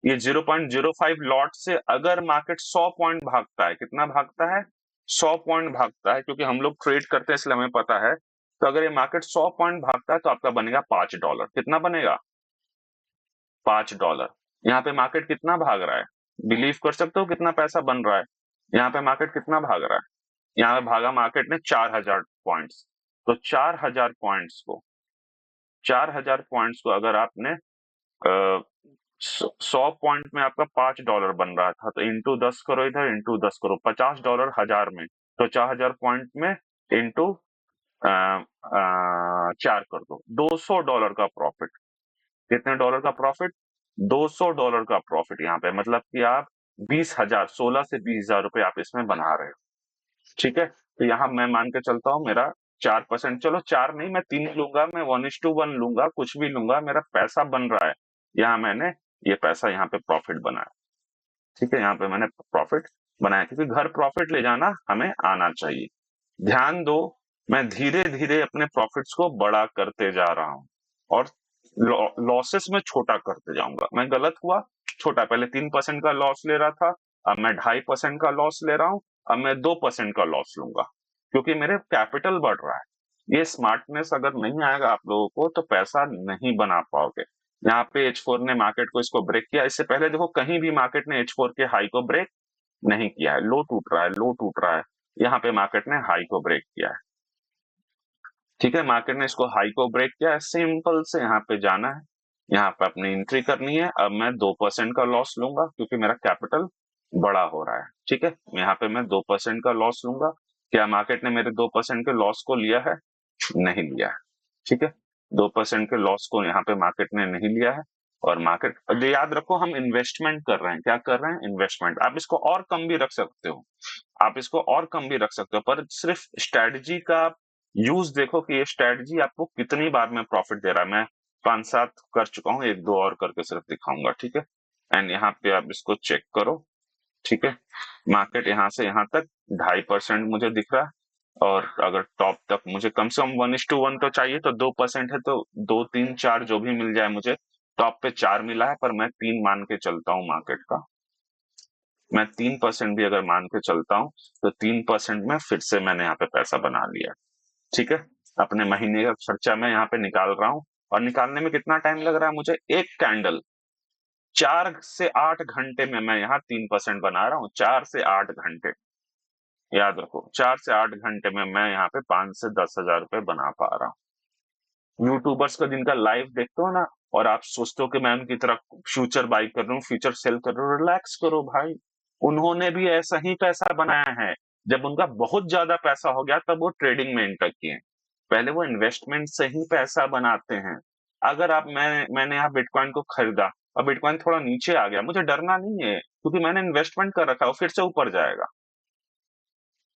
ये 0.05 लॉट से अगर मार्केट 100 पॉइंट भागता है, कितना भागता है? 100 पॉइंट भागता है, क्योंकि हम लोग ट्रेड करते हैं इसलिए हमें पता है। तो अगर ये मार्केट 100 पॉइंट भागता है तो आपका बनेगा $5। कितना बनेगा? $5। यहाँ पे मार्केट कितना भाग रहा है? बिलीव कर सकते हो कितना पैसा बन रहा है? यहाँ पे मार्केट कितना भाग रहा है? यहाँ पे भागा मार्केट ने 4,000 पॉइंट्स। तो 4,000 पॉइंट्स को अगर आपने 100 पॉइंट में आपका $5 बन रहा था, तो इंटू 10 करो, इधर इंटू 10 करो, $50 हजार में, तो 4,000 पॉइंट में इंटू 4 कर दो, $200 का प्रॉफिट। कितने डॉलर का प्रॉफिट? $200 का प्रॉफिट यहाँ पे, मतलब कि आप 20,000, 16 से 20,000 रुपए आप इसमें बना रहे हो। ठीक है, तो यहाँ मैं मान के चलता हूँ मेरा 4%, चलो 4 नहीं, मैं 3 लूंगा, मैं 1:1 लूंगा, कुछ भी लूंगा, मेरा पैसा बन रहा है। यहाँ मैंने ये पैसा यहाँ पे प्रॉफिट बनाया। ठीक है, यहाँ पे मैंने प्रॉफिट बनाया, क्योंकि घर प्रॉफिट ले जाना हमें आना चाहिए। ध्यान दो, मैं धीरे धीरे अपने प्रॉफिट्स को बड़ा करते जा रहा हूँ और लॉसेस में छोटा करते जाऊंगा। मैं गलत हुआ, छोटा, पहले 3% का लॉस ले रहा था, अब मैं 2.5% का लॉस ले रहा हूँ, अब मैं 2% का लॉस लूंगा, क्योंकि मेरे कैपिटल बढ़ रहा है। ये स्मार्टनेस अगर नहीं आएगा आप लोगों को तो पैसा नहीं बना पाओगे। यहाँ पे H4 ने मार्केट को इसको ब्रेक किया, इससे पहले देखो कहीं भी मार्केट ने H4 के हाई को ब्रेक नहीं किया है, लो टूट रहा है, लो टूट रहा है। यहाँ पे मार्केट ने हाई को ब्रेक किया है। ठीक है, मार्केट ने इसको हाई को ब्रेक किया है, सिंपल से यहाँ पे जाना है, यहाँ पे अपनी एंट्री करनी है। अब मैं 2% का लॉस लूंगा, क्योंकि मेरा कैपिटल बड़ा हो रहा है। ठीक है, यहाँ पे मैं 2% का लॉस लूंगा। क्या मार्केट ने मेरे 2% के लॉस को लिया है? नहीं लिया है, ठीक है। 2% के लॉस को यहाँ पे मार्केट ने नहीं लिया है। और मार्केट, याद रखो हम इन्वेस्टमेंट कर रहे हैं, क्या कर रहे हैं, इन्वेस्टमेंट। आप इसको और कम भी रख सकते हो, आप इसको और कम भी रख सकते हो, पर सिर्फ स्ट्रेटजी का यूज देखो कि ये स्ट्रेटजी आपको कितनी बार में प्रॉफिट दे रहा है। मैं 5-7 कर चुका हूँ, 1-2 और करके सिर्फ दिखाऊंगा, ठीक है। एंड यहाँ पे आप इसको चेक करो, ठीक है। मार्केट यहाँ से यहाँ तक 2.5% मुझे दिख रहा है, और अगर टॉप तक मुझे कम से कम 1:1 तो चाहिए, तो 2% है तो 2, 3, 4 जो भी मिल जाए मुझे। टॉप पे 4 मिला है, पर मैं 3 मान के चलता हूँ मार्केट का। मैं 3% भी अगर मान के चलता हूँ, तो 3% में फिर से मैंने यहाँ पे पैसा बना लिया, ठीक है। अपने महीने का खर्चा मैं यहाँ पे निकाल रहा हूँ, और निकालने में कितना टाइम लग रहा है मुझे, एक कैंडल 4 से 8 घंटे में मैं यहाँ 3% बना रहा हूँ। 4 से 8 घंटे, याद रखो, 4 से 8 घंटे में मैं यहाँ पे 5 से 10 हजार रुपए बना पा रहा हूँ। यूट्यूबर्स का जिनका लाइव देखते हो ना, और आप सोचते हो कि मैं उनकी तरह फ्यूचर बाई कर रहा हूँ, फ्यूचर सेल कर रहा हूँ, रिलैक्स करो भाई। उन्होंने भी ऐसा ही पैसा बनाया है। जब उनका बहुत ज्यादा पैसा हो गया, तब वो ट्रेडिंग में एंटर किए। पहले वो इन्वेस्टमेंट से ही पैसा बनाते हैं। अगर आप, मैंने यहाँ बिटकॉइन को खरीदा, और बिटकॉइन थोड़ा नीचे आ गया, मुझे डरना नहीं है, क्योंकि मैंने इन्वेस्टमेंट कर रखा है, वो फिर से ऊपर जाएगा,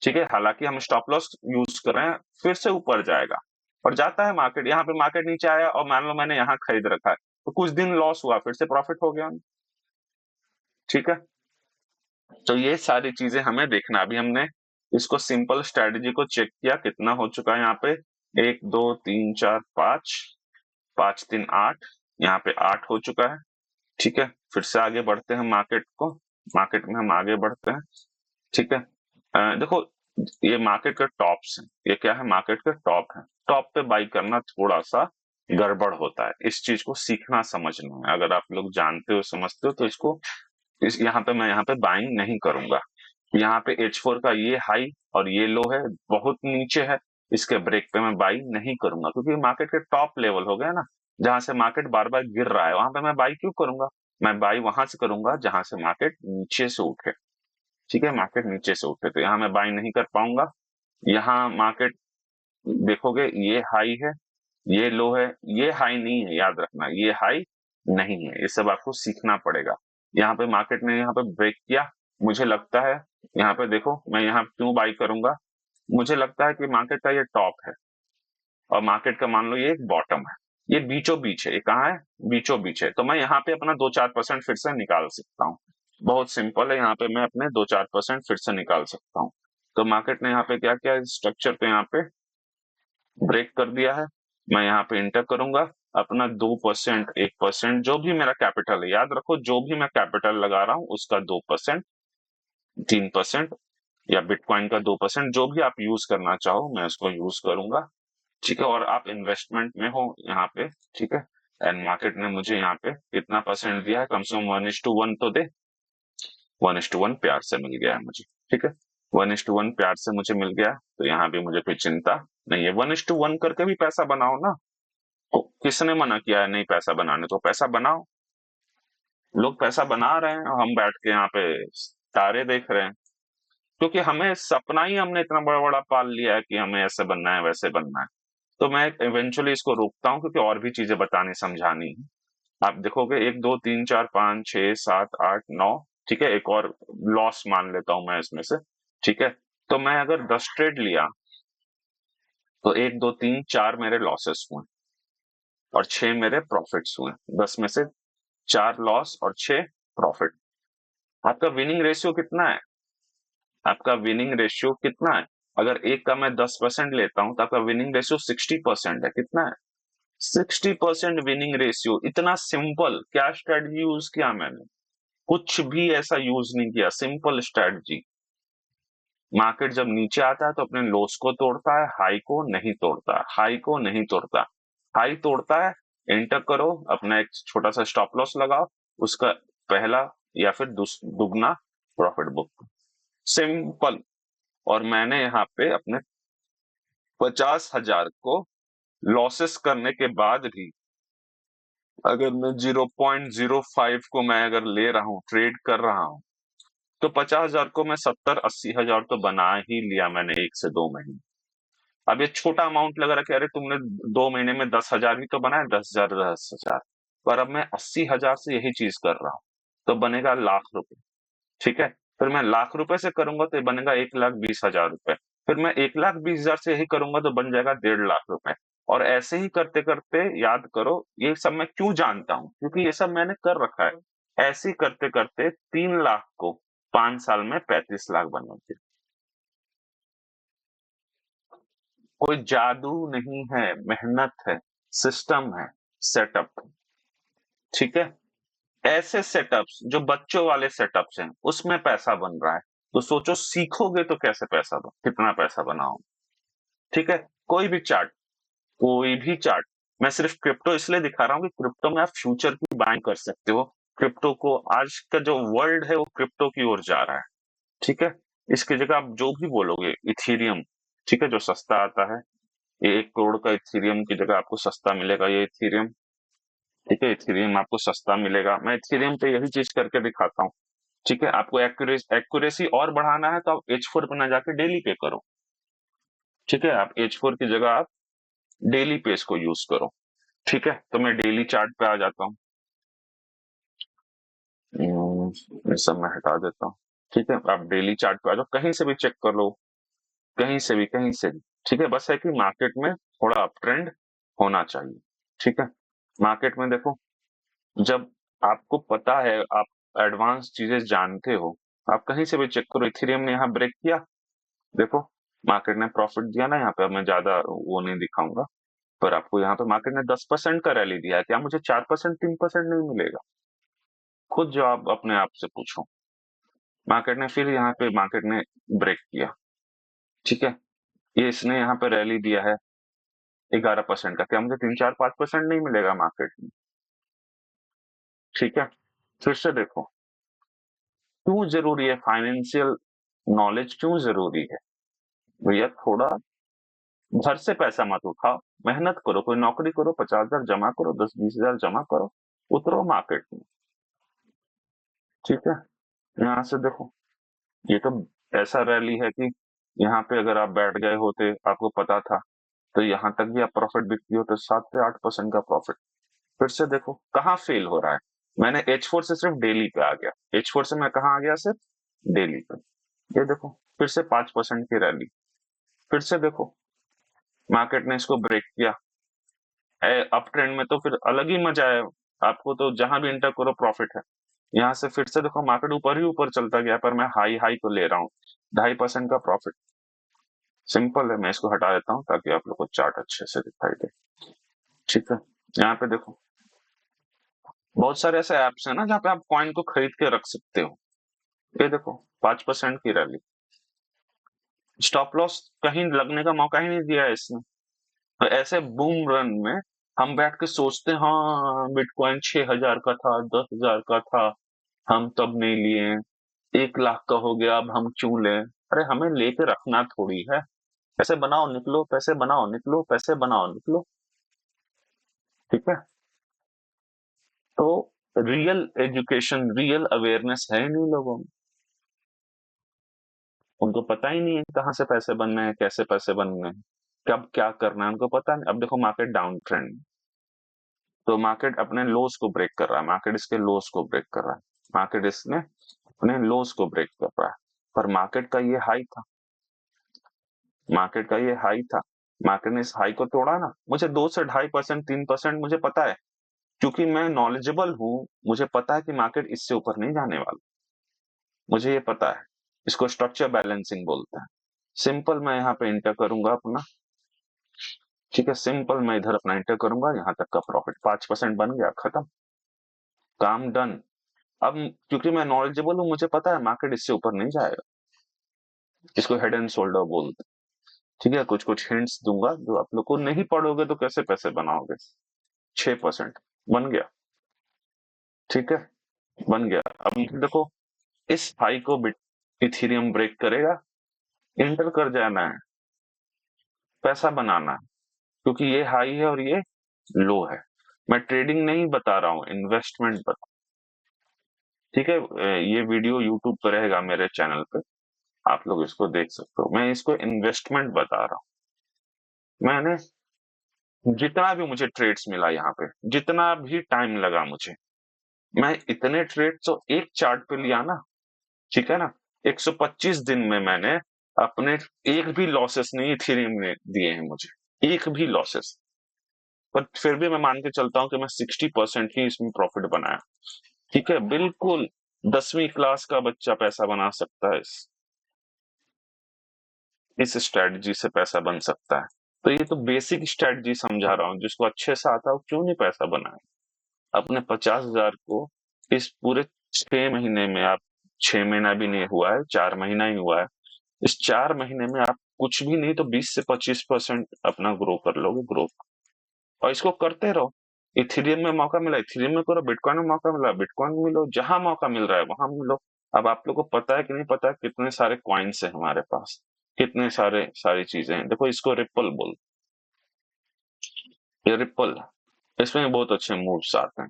ठीक है। हालांकि हम स्टॉप लॉस यूज कर रहे हैं, फिर से ऊपर जाएगा। और जाता है मार्केट, यहाँ पे मार्केट नीचे आया, और मान लो मैंने यहाँ खरीद रखा है, तो कुछ दिन लॉस हुआ, फिर से प्रॉफिट हो गया, ठीक है। तो ये सारी चीजें हमें देखना। अभी हमने इसको सिंपल स्ट्रेटजी को चेक किया, कितना हो चुका है यहाँ पे, 1, 2, 3, 4, 5, 5, 3, 8, यहाँ पे 8 हो चुका है, ठीक है। फिर से आगे बढ़ते हैं मार्केट को, मार्केट में हम आगे बढ़ते हैं, ठीक है। देखो, ये मार्केट के टॉप्स हैं, ये क्या है, मार्केट के टॉप है। टॉप पे बाई करना थोड़ा सा गड़बड़ होता है, इस चीज को सीखना समझना है। अगर आप लोग जानते हो, समझते हो, तो इसको यहाँ पे मैं यहाँ पे बाइंग नहीं करूंगा। यहाँ पे H4 का ये हाई और ये लो है, बहुत नीचे है, इसके ब्रेक पे मैं बाई नहीं करूंगा, क्योंकि मार्केट के टॉप लेवल हो गया ना, जहां से मार्केट बार बार गिर रहा है, वहां पे मैं बाई क्यों करूंगा। मैं बाई वहां से करूंगा जहां से मार्केट नीचे से उठे, ठीक है। मार्केट नीचे से उठे तो यहाँ मैं बाई नहीं कर पाऊंगा। यहाँ मार्केट देखोगे, ये हाई है, ये लो है, ये हाई नहीं है, याद रखना, ये हाई नहीं है। ये सब आपको सीखना पड़ेगा। यहाँ पे मार्केट ने यहाँ पे ब्रेक किया, मुझे लगता है, यहाँ पे देखो, मैं यहाँ क्यों बाई करूंगा, मुझे लगता है कि मार्केट का ये टॉप है, और मार्केट का मान लो ये एक बॉटम है, ये बीचों बीच है, ये कहाँ है, बीचों बीच है। तो मैं यहाँ पे अपना 2-4% फिर से निकाल सकता हूँ। बहुत सिंपल है, यहाँ पे मैं अपने 2-4% फिर से निकाल सकता हूँ। तो मार्केट ने यहाँ पे क्या किया, स्ट्रक्चर पे यहाँ पे ब्रेक कर दिया है। मैं यहाँ पे इंटर करूंगा, अपना 2%, 1%, जो भी मेरा कैपिटल है, याद रखो, जो भी मैं कैपिटल लगा रहा हूँ उसका 2%, 3%, या बिटकॉइन का 2%, जो भी आप यूज करना चाहो, मैं उसको यूज करूंगा, ठीक है। और आप इन्वेस्टमेंट में हो यहाँ पे, ठीक है। एंड मार्केट ने मुझे यहाँ पे कितना परसेंट दिया है, कम से कम 1:1 तो दे। 1:1 प्यार से मिल गया है मुझे, ठीक है। 1:1 प्यार से मुझे मिल गया, तो यहाँ भी मुझे कोई चिंता नहीं है। 1:1 करके भी पैसा बनाओ ना, तो किसने मना किया है नहीं पैसा बनाने, तो पैसा बनाओ। लोग पैसा बना रहे हैं, और हम बैठ के यहाँ पे तारे देख रहे हैं, क्योंकि हमें सपना ही, हमने इतना बड़ा बड़ा पाल लिया है कि हमें ऐसे बनना है, वैसे बनना है। तो मैं इवेंचुअली इसको रोकता हूँ, क्योंकि और भी चीजें बतानी समझानी है। आप देखोगे, 1, 2, 3, 4, 5, 6, 7, 8, 9, ठीक है। एक और लॉस मान लेता हूं मैं इसमें से, ठीक है। तो मैं अगर 10 ट्रेड लिया, तो 1, 2, 3, 4 मेरे लॉसेस हुए, और 6 मेरे प्रॉफिट्स हुए। 10 में से 4 लॉस और 6 प्रॉफिट। आपका विनिंग रेशियो कितना है, आपका विनिंग रेशियो कितना है। अगर एक का मैं 10% लेता हूं, तो आपका विनिंग रेशियो 60% है। कितना है, 60% विनिंग रेशियो। इतना सिंपल, क्या स्ट्रेटजी यूज किया मैंने, कुछ भी ऐसा यूज नहीं किया, सिंपल स्ट्रेटजी। मार्केट जब नीचे आता है, तो अपने लोस को तोड़ता है, हाई को नहीं तोड़ता, हाई को नहीं तोड़ता। हाई तोड़ता है, एंटर करो, अपना एक छोटा सा स्टॉप लॉस लगाओ, उसका पहला या फिर दुगना प्रॉफिट बुक, सिंपल। और मैंने यहाँ पे अपने 50,000 को लॉसेस करने के बाद भी, अगर मैं 0.05 को मैं अगर ले रहा हूँ, ट्रेड कर रहा हूँ, तो 50,000 को मैं 70-80 हजार तो बना ही लिया मैंने 1 से 2 महीने। अब ये छोटा अमाउंट लगा रखे, अरे तुमने 2 महीने में 10,000 ही तो बनाए, 10,000 10,000, पर अब मैं 80,000 से यही चीज कर रहा हूँ, तो बनेगा ₹1,00,000। ठीक है, फिर मैं ₹1,00,000 से करूंगा तो ये बनेगा ₹1,20,000। फिर मैं 1,20,000 से यही करूंगा तो बन जाएगा ₹1,50,000। और ऐसे ही करते करते, याद करो, ये सब मैं क्यों जानता हूँ, क्योंकि ये सब मैंने कर रखा है। ऐसे ही करते करते 3 लाख को 5 साल में 35 लाख बनोगे। कोई जादू नहीं है, मेहनत है, सिस्टम है, सेटअप। ठीक है, ऐसे सेटअप्स जो बच्चों वाले सेटअप्स हैं, उसमें पैसा बन रहा है। तो सोचो, सीखोगे तो कैसे पैसा कितना पैसा बनाओ। ठीक है, कोई भी चार्ट। मैं सिर्फ क्रिप्टो इसलिए दिखा रहा हूँ कि क्रिप्टो में आप फ्यूचर की बाइंग कर सकते हो। क्रिप्टो को, आज का जो वर्ल्ड है वो क्रिप्टो की ओर जा रहा है। ठीक है, इसकी जगह आप जो भी बोलोगे, इथीरियम, ठीक है, जो सस्ता आता है, ये 1 करोड़ का इथीरियम की जगह आपको सस्ता मिलेगा ये इथीरियम। ठीक है, इथेरियम आपको सस्ता मिलेगा। मैं इथेरियम पे यही चीज करके दिखाता हूँ। ठीक है, आपको एक्यूरेसी और बढ़ाना है तो आप H4 पे ना जाके डेली पे करो। ठीक है, आप H4 की जगह आप डेली पे इसको यूज करो। ठीक है, तो मैं डेली चार्ट पे आ जाता हूँ। ये सब मैं हटा देता हूँ। ठीक है, आप डेली चार्ट पे आ जाओ, कहीं से भी चेक कर लो, कहीं से भी। ठीक है, बस है कि मार्केट में थोड़ा अप ट्रेंड होना चाहिए। ठीक है, मार्केट में देखो, जब आपको पता है, आप एडवांस चीजें जानते हो, आप कहीं से भी चेक करो, इथेरियम ने यहाँ ब्रेक किया, देखो, मार्केट ने प्रॉफिट दिया ना। यहाँ पे अब मैं ज्यादा वो नहीं दिखाऊंगा, पर आपको यहाँ पे मार्केट ने 10% का रैली दिया है, क्या मुझे 4% 3% नहीं मिलेगा? खुद जवाब अपने आप से पूछो। मार्केट ने फिर यहाँ पे मार्केट ने ब्रेक किया। ठीक है, ये इसने यहाँ पे रैली दिया है 11% का, क्या मुझे 3 4 5% नहीं मिलेगा मार्केट में? ठीक है, फिर से देखो, क्यों जरूरी है फाइनेंशियल नॉलेज, क्यों जरूरी है? भैया, थोड़ा घर से पैसा मत उठाओ, मेहनत करो, कोई नौकरी करो, 50,000 जमा करो, 10 20 हजार जमा करो, उतरो मार्केट में। ठीक है, यहाँ से देखो, ये तो ऐसा रैली है कि यहाँ पे अगर आप बैठ गए होते, आपको पता था, तो यहाँ तक भी आप प्रॉफिट बिकती हो तो 7 से 8% का प्रॉफिट। फिर से देखो कहाँ फेल हो रहा है। मैंने H4 से सिर्फ डेली पे आ गया, H4 से मैं कहाँ आ गया, सिर्फ डेली पे। ये देखो, फिर से 5% की रैली। फिर से देखो, मार्केट ने इसको ब्रेक किया। अप ट्रेंड में तो फिर अलग ही मजा है, आपको तो जहां भी इंटर करो प्रॉफिट है। यहाँ से फिर से देखो, मार्केट ऊपर ही ऊपर चलता गया, पर मैं हाई हाई तो ले रहा हूँ, 2.5% का प्रॉफिट। सिंपल है, मैं इसको हटा देता हूँ ताकि आप लोग को चार्ट अच्छे से दिखाई दे। ठीक है, यहाँ पे देखो, बहुत सारे ऐसे ऐप्स हैं ना जहाँ पे आप कॉइन को खरीद के रख सकते हो। ये देखो, 5% की रैली, स्टॉप लॉस कहीं लगने का मौका ही नहीं दिया है इसने। और ऐसे बूम रन में हम बैठ के सोचते हैं, हाँ बिटकॉइन 6,000 का था, 10,000 का था, हम तब नहीं लिए, 1 लाख का हो गया, अब हम क्यों लें? अरे हमें लेके रखना थोड़ी है। पैसे बनाओ निकलो, पैसे बनाओ निकलो, पैसे बनाओ निकलो। ठीक है, तो रियल एजुकेशन, रियल अवेयरनेस है ही नहीं लोगों में। उनको पता ही नहीं है कहाँ से पैसे बनने हैं, कैसे पैसे बनने हैं, कब क्या करना है, उनको पता नहीं। अब देखो, मार्केट डाउन ट्रेंड, तो मार्केट अपने लोस को ब्रेक कर रहा है, मार्केट इसके लोस को ब्रेक कर रहा है, मार्केट इसने अपने लोस को ब्रेक कर रहा है। पर मार्केट का ये हाई था, मार्केट का ये हाई था, मार्केट ने इस हाई को तोड़ा ना। मुझे 2 से 2.5%, 3%, मुझे पता है, क्योंकि मैं नॉलेजेबल हूँ। मुझे पता है कि मार्केट इससे ऊपर नहीं जाने वाला, मुझे ये पता है। इसको स्ट्रक्चर बैलेंसिंग बोलते हैं। सिंपल, मैं यहाँ पे इंटर करूंगा अपना। ठीक है, सिंपल, मैं इधर अपना इंटर करूंगा, यहाँ तक का प्रॉफिट 5% बन गया, खत्म, काम डन। अब क्योंकि मैं नॉलेजेबल हूँ, मुझे पता है मार्केट इससे ऊपर नहीं जाएगा। इसको हेड एंड शोल्डर बोलते हैं। ठीक है, कुछ कुछ हिंट्स दूंगा जो आप लोग को, नहीं पढ़ोगे तो कैसे पैसे बनाओगे। 6% बन गया। ठीक है, बन गया। अब देखो, इस हाई को बिट इथेरियम ब्रेक करेगा, इंटर कर जाना है, पैसा बनाना है, क्योंकि ये हाई है और ये लो है। मैं ट्रेडिंग नहीं बता रहा हूँ, इन्वेस्टमेंट बता। ठीक है, ये वीडियो यूट्यूब पर रहेगा मेरे चैनल पे, आप लोग इसको देख सकते हो। मैं इसको इन्वेस्टमेंट बता रहा हूँ। मैंने जितना भी मुझे ट्रेड्स मिला यहाँ पे, जितना भी टाइम लगा मुझे, मैं इतने ट्रेड तो एक चार्ट पे लिया ना, ठीक है ना? 125 दिन में मैंने अपने एक भी लॉसेस नहीं इथेरियम ने दिए हैं मुझे, एक भी लॉसेस। पर फिर भी मैं मान के चलता हूँ कि मैं 60% ही इसमें प्रॉफिट बनाया। ठीक है, बिल्कुल 10वीं क्लास का बच्चा पैसा बना सकता है इस स्ट्रेटजी से पैसा बन सकता है। तो ये तो बेसिक स्ट्रेटजी समझा रहा हूँ, जिसको अच्छे से आता हो क्यों नहीं पैसा बनाए। अपने 50,000 को इस पूरे 6 महीने में, आप 6 महीना भी नहीं हुआ है, 4 महीना ही हुआ है, इस 4 महीने में आप कुछ भी नहीं तो 20 से 25% अपना ग्रो कर लोगे, ग्रो। और इसको करते रहो। इथेरियम में मौका मिला इथेरियम में करो, बिटकॉइन में मौका मिला बिटकॉइन में मिलो, जहां मौका मिल रहा है वहां मिलो। अब आप लोग को पता है कि नहीं पता है कितने सारे कॉइन्स है हमारे पास, कितने सारे सारी चीजें हैं। देखो इसको रिपल बोल, ये रिपल है, इसमें बहुत अच्छे मूव्स आते हैं।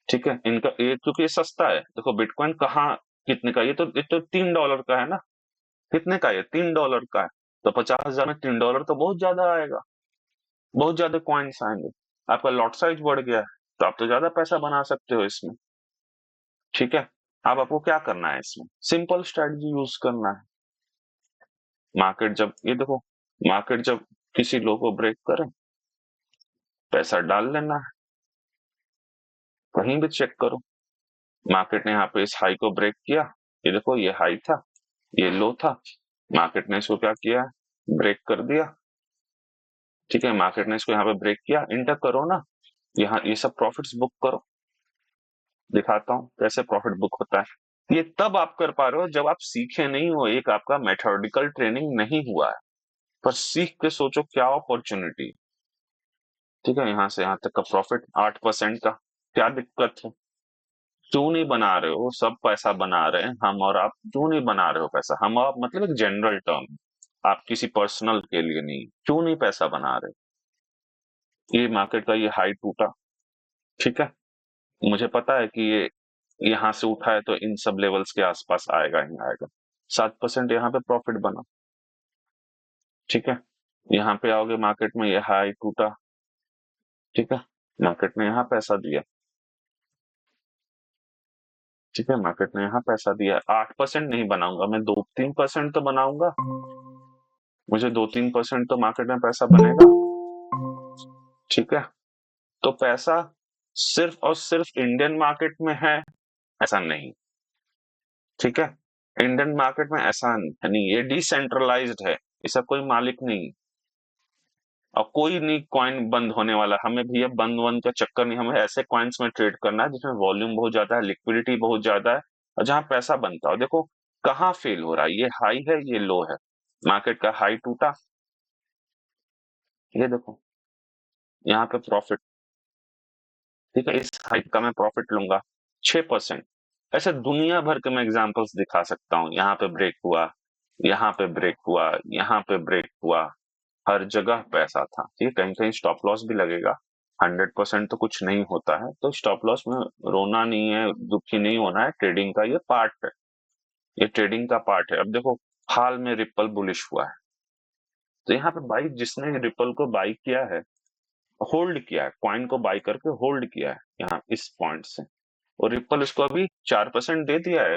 ठीक है, इनका ये क्योंकि ये सस्ता है। देखो बिटकॉइन कहाँ कितने का, ये तो $3 का है ना। कितने का है? $3 का है। तो 50,000 में $3 तो बहुत ज्यादा आएगा, बहुत ज्यादा कॉइन्स आएंगे। आपका लॉट साइज बढ़ गया है, तो आप तो ज्यादा पैसा बना सकते हो इसमें। ठीक है, अब आपको क्या करना है इसमें, सिंपल स्ट्रेटजी यूज करना है। मार्केट जब, ये देखो, मार्केट जब किसी लो को ब्रेक करे, पैसा डाल लेना है। कहीं भी चेक करो, मार्केट ने यहाँ पे इस हाई को ब्रेक किया, ये देखो ये हाई था, ये लो था, मार्केट ने इसको क्या किया, ब्रेक कर दिया। ठीक है, मार्केट ने इसको यहाँ पे ब्रेक किया, इंटर करो ना, यहाँ ये सब प्रॉफिट्स बुक करो। दिखाता हूँ कैसे प्रॉफिट बुक होता है। ये तब आप कर पा रहे हो जब आप सीखे नहीं हो, एक आपका मेथोडिकल ट्रेनिंग नहीं हुआ है। पर सीख के सोचो क्या अपॉर्चुनिटी। ठीक है, यहाँ से यहाँ तक का प्रॉफिट 8% का, क्या दिक्कत है? क्यों नहीं बना रहे हो? सब पैसा बना रहे हैं, हम और आप क्यों नहीं बना रहे हो पैसा? हम और आप मतलब एक जनरल टर्म, आप किसी पर्सनल के लिए नहीं, क्यों नहीं पैसा बना रहे? ये मार्केट का ये हाई टूटा, ठीक है, मुझे पता है कि ये यहाँ से उठा है तो इन सब लेवल्स के आसपास आएगा ही आएगा। 7% यहाँ पे प्रॉफिट बना। ठीक है, यहाँ पे आओगे मार्केट में, ये हाई टूटा, ठीक है, मार्केट ने यहाँ पैसा दिया। ठीक है, मार्केट ने यहाँ पैसा दिया। 8% नहीं बनाऊंगा मैं, 2-3% तो बनाऊंगा। मुझे 2-3% तो मार्केट में पैसा बनेगा। ठीक है, तो पैसा सिर्फ और सिर्फ इंडियन मार्केट में है ऐसा नहीं। ठीक है, इंडियन मार्केट में ऐसा नहीं, ये डिसेंट्रलाइज्ड है, इसका कोई मालिक नहीं। और कोई नहीं कॉइन बंद होने वाला, हमें भी ये बंद वंद का चक्कर नहीं। हमें ऐसे कॉइन्स में ट्रेड करना है जिसमें वॉल्यूम बहुत ज्यादा है, लिक्विडिटी बहुत ज्यादा है, और जहां पैसा बनता हो। देखो कहाँ फेल हो रहा है, ये हाई है ये लो है, मार्केट का हाई टूटा, ये देखो यहाँ पे प्रॉफिट। ठीक है, इस हाई का मैं प्रॉफिट लूंगा 6%। ऐसे दुनिया भर के मैं एग्जांपल्स दिखा सकता हूँ। यहाँ पे ब्रेक हुआ, यहाँ पे ब्रेक हुआ, यहाँ पे ब्रेक हुआ, हर जगह पैसा था। ठीक है, कहीं कहीं स्टॉप लॉस भी लगेगा, 100% तो कुछ नहीं होता है, तो स्टॉप लॉस में रोना नहीं है, दुखी नहीं होना है, ट्रेडिंग का ये पार्ट है, ये ट्रेडिंग का पार्ट है। अब देखो हाल में रिपल बुलिश हुआ है, तो यहाँ पे बाई जिसने रिपल को बाई किया है, होल्ड किया है, कॉइन को बाई करके होल्ड किया है यहाँ इस पॉइंट से, और रिपल इसको अभी 4% दे दिया है।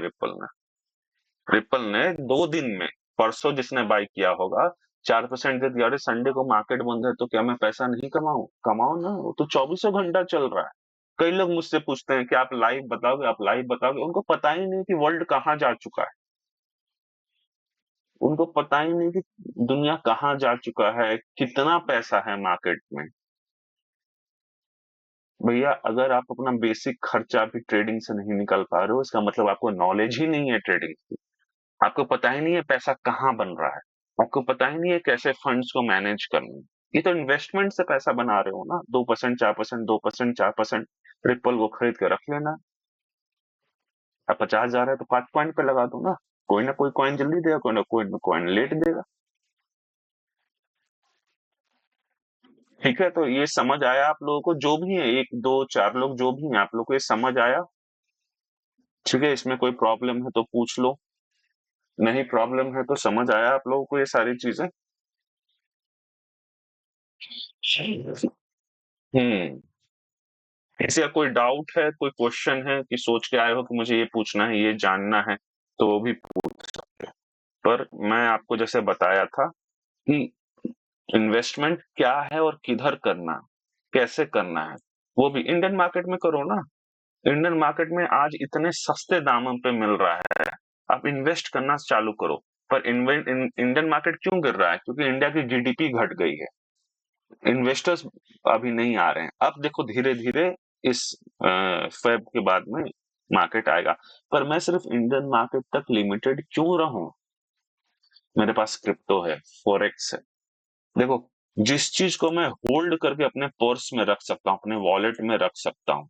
रिपल ने 2 दिन में, परसों जिसने बाई किया होगा, 4% दे दिया। अरे संडे को मार्केट बंद है तो क्या मैं पैसा नहीं कमाऊं? कमाओ ना, वो तो 24 घंटा चल रहा है। कई लोग मुझसे पूछते हैं कि आप लाइव बताओगे, आप लाइव बताओगे। उनको पता ही नहीं कि वर्ल्ड कहाँ जा चुका है, उनको पता ही नहीं कि दुनिया कहाँ जा चुका है, कितना पैसा है मार्केट में। भैया अगर आप अपना बेसिक खर्चा भी ट्रेडिंग से नहीं निकाल पा रहे हो, इसका मतलब आपको नॉलेज ही नहीं है ट्रेडिंग की। आपको पता ही नहीं है पैसा कहाँ बन रहा है, आपको पता ही नहीं है कैसे फंड्स को मैनेज करना है। ये तो इन्वेस्टमेंट से पैसा बना रहे हो ना, 2% 4%, 2% 4%। ट्रिपल को खरीद के रख लेना। अब 50,000 है तो 5 कॉइन पे लगा दो ना, कोई ना कोई कॉइन जल्दी देगा, कोई ना कॉइन लेट देगा। ठीक है, तो ये समझ आया आप लोगों को? जो भी है, 1 2 4 लोग जो भी हैं, आप लोग को ये समझ आया? ठीक है, इसमें कोई प्रॉब्लम है तो पूछ लो, नहीं प्रॉब्लम है तो समझ आया आप लोगों को ये सारी चीजें? हम्म। किसी का कोई डाउट है, कोई क्वेश्चन है कि सोच के आए हो कि मुझे ये पूछना है, ये जानना है, तो वो भी पूछ सकते हैं। पर मैं आपको जैसे बताया था कि इन्वेस्टमेंट क्या है और किधर करना है, कैसे करना है, वो भी इंडियन मार्केट में करो ना। इंडियन मार्केट में आज इतने सस्ते दामों पे मिल रहा है, आप इन्वेस्ट करना चालू करो। पर इंडियन मार्केट क्यों गिर रहा है? क्योंकि इंडिया की जीडीपी घट गई है, इन्वेस्टर्स अभी नहीं आ रहे हैं। अब देखो धीरे धीरे इस फेब के बाद में मार्केट आएगा। पर मैं सिर्फ इंडियन मार्केट तक लिमिटेड क्यों रहूं? मेरे पास क्रिप्टो है, फॉरेक्स है। देखो, जिस चीज को मैं होल्ड करके अपने पर्स में रख सकता हूँ, अपने वॉलेट में रख सकता हूँ,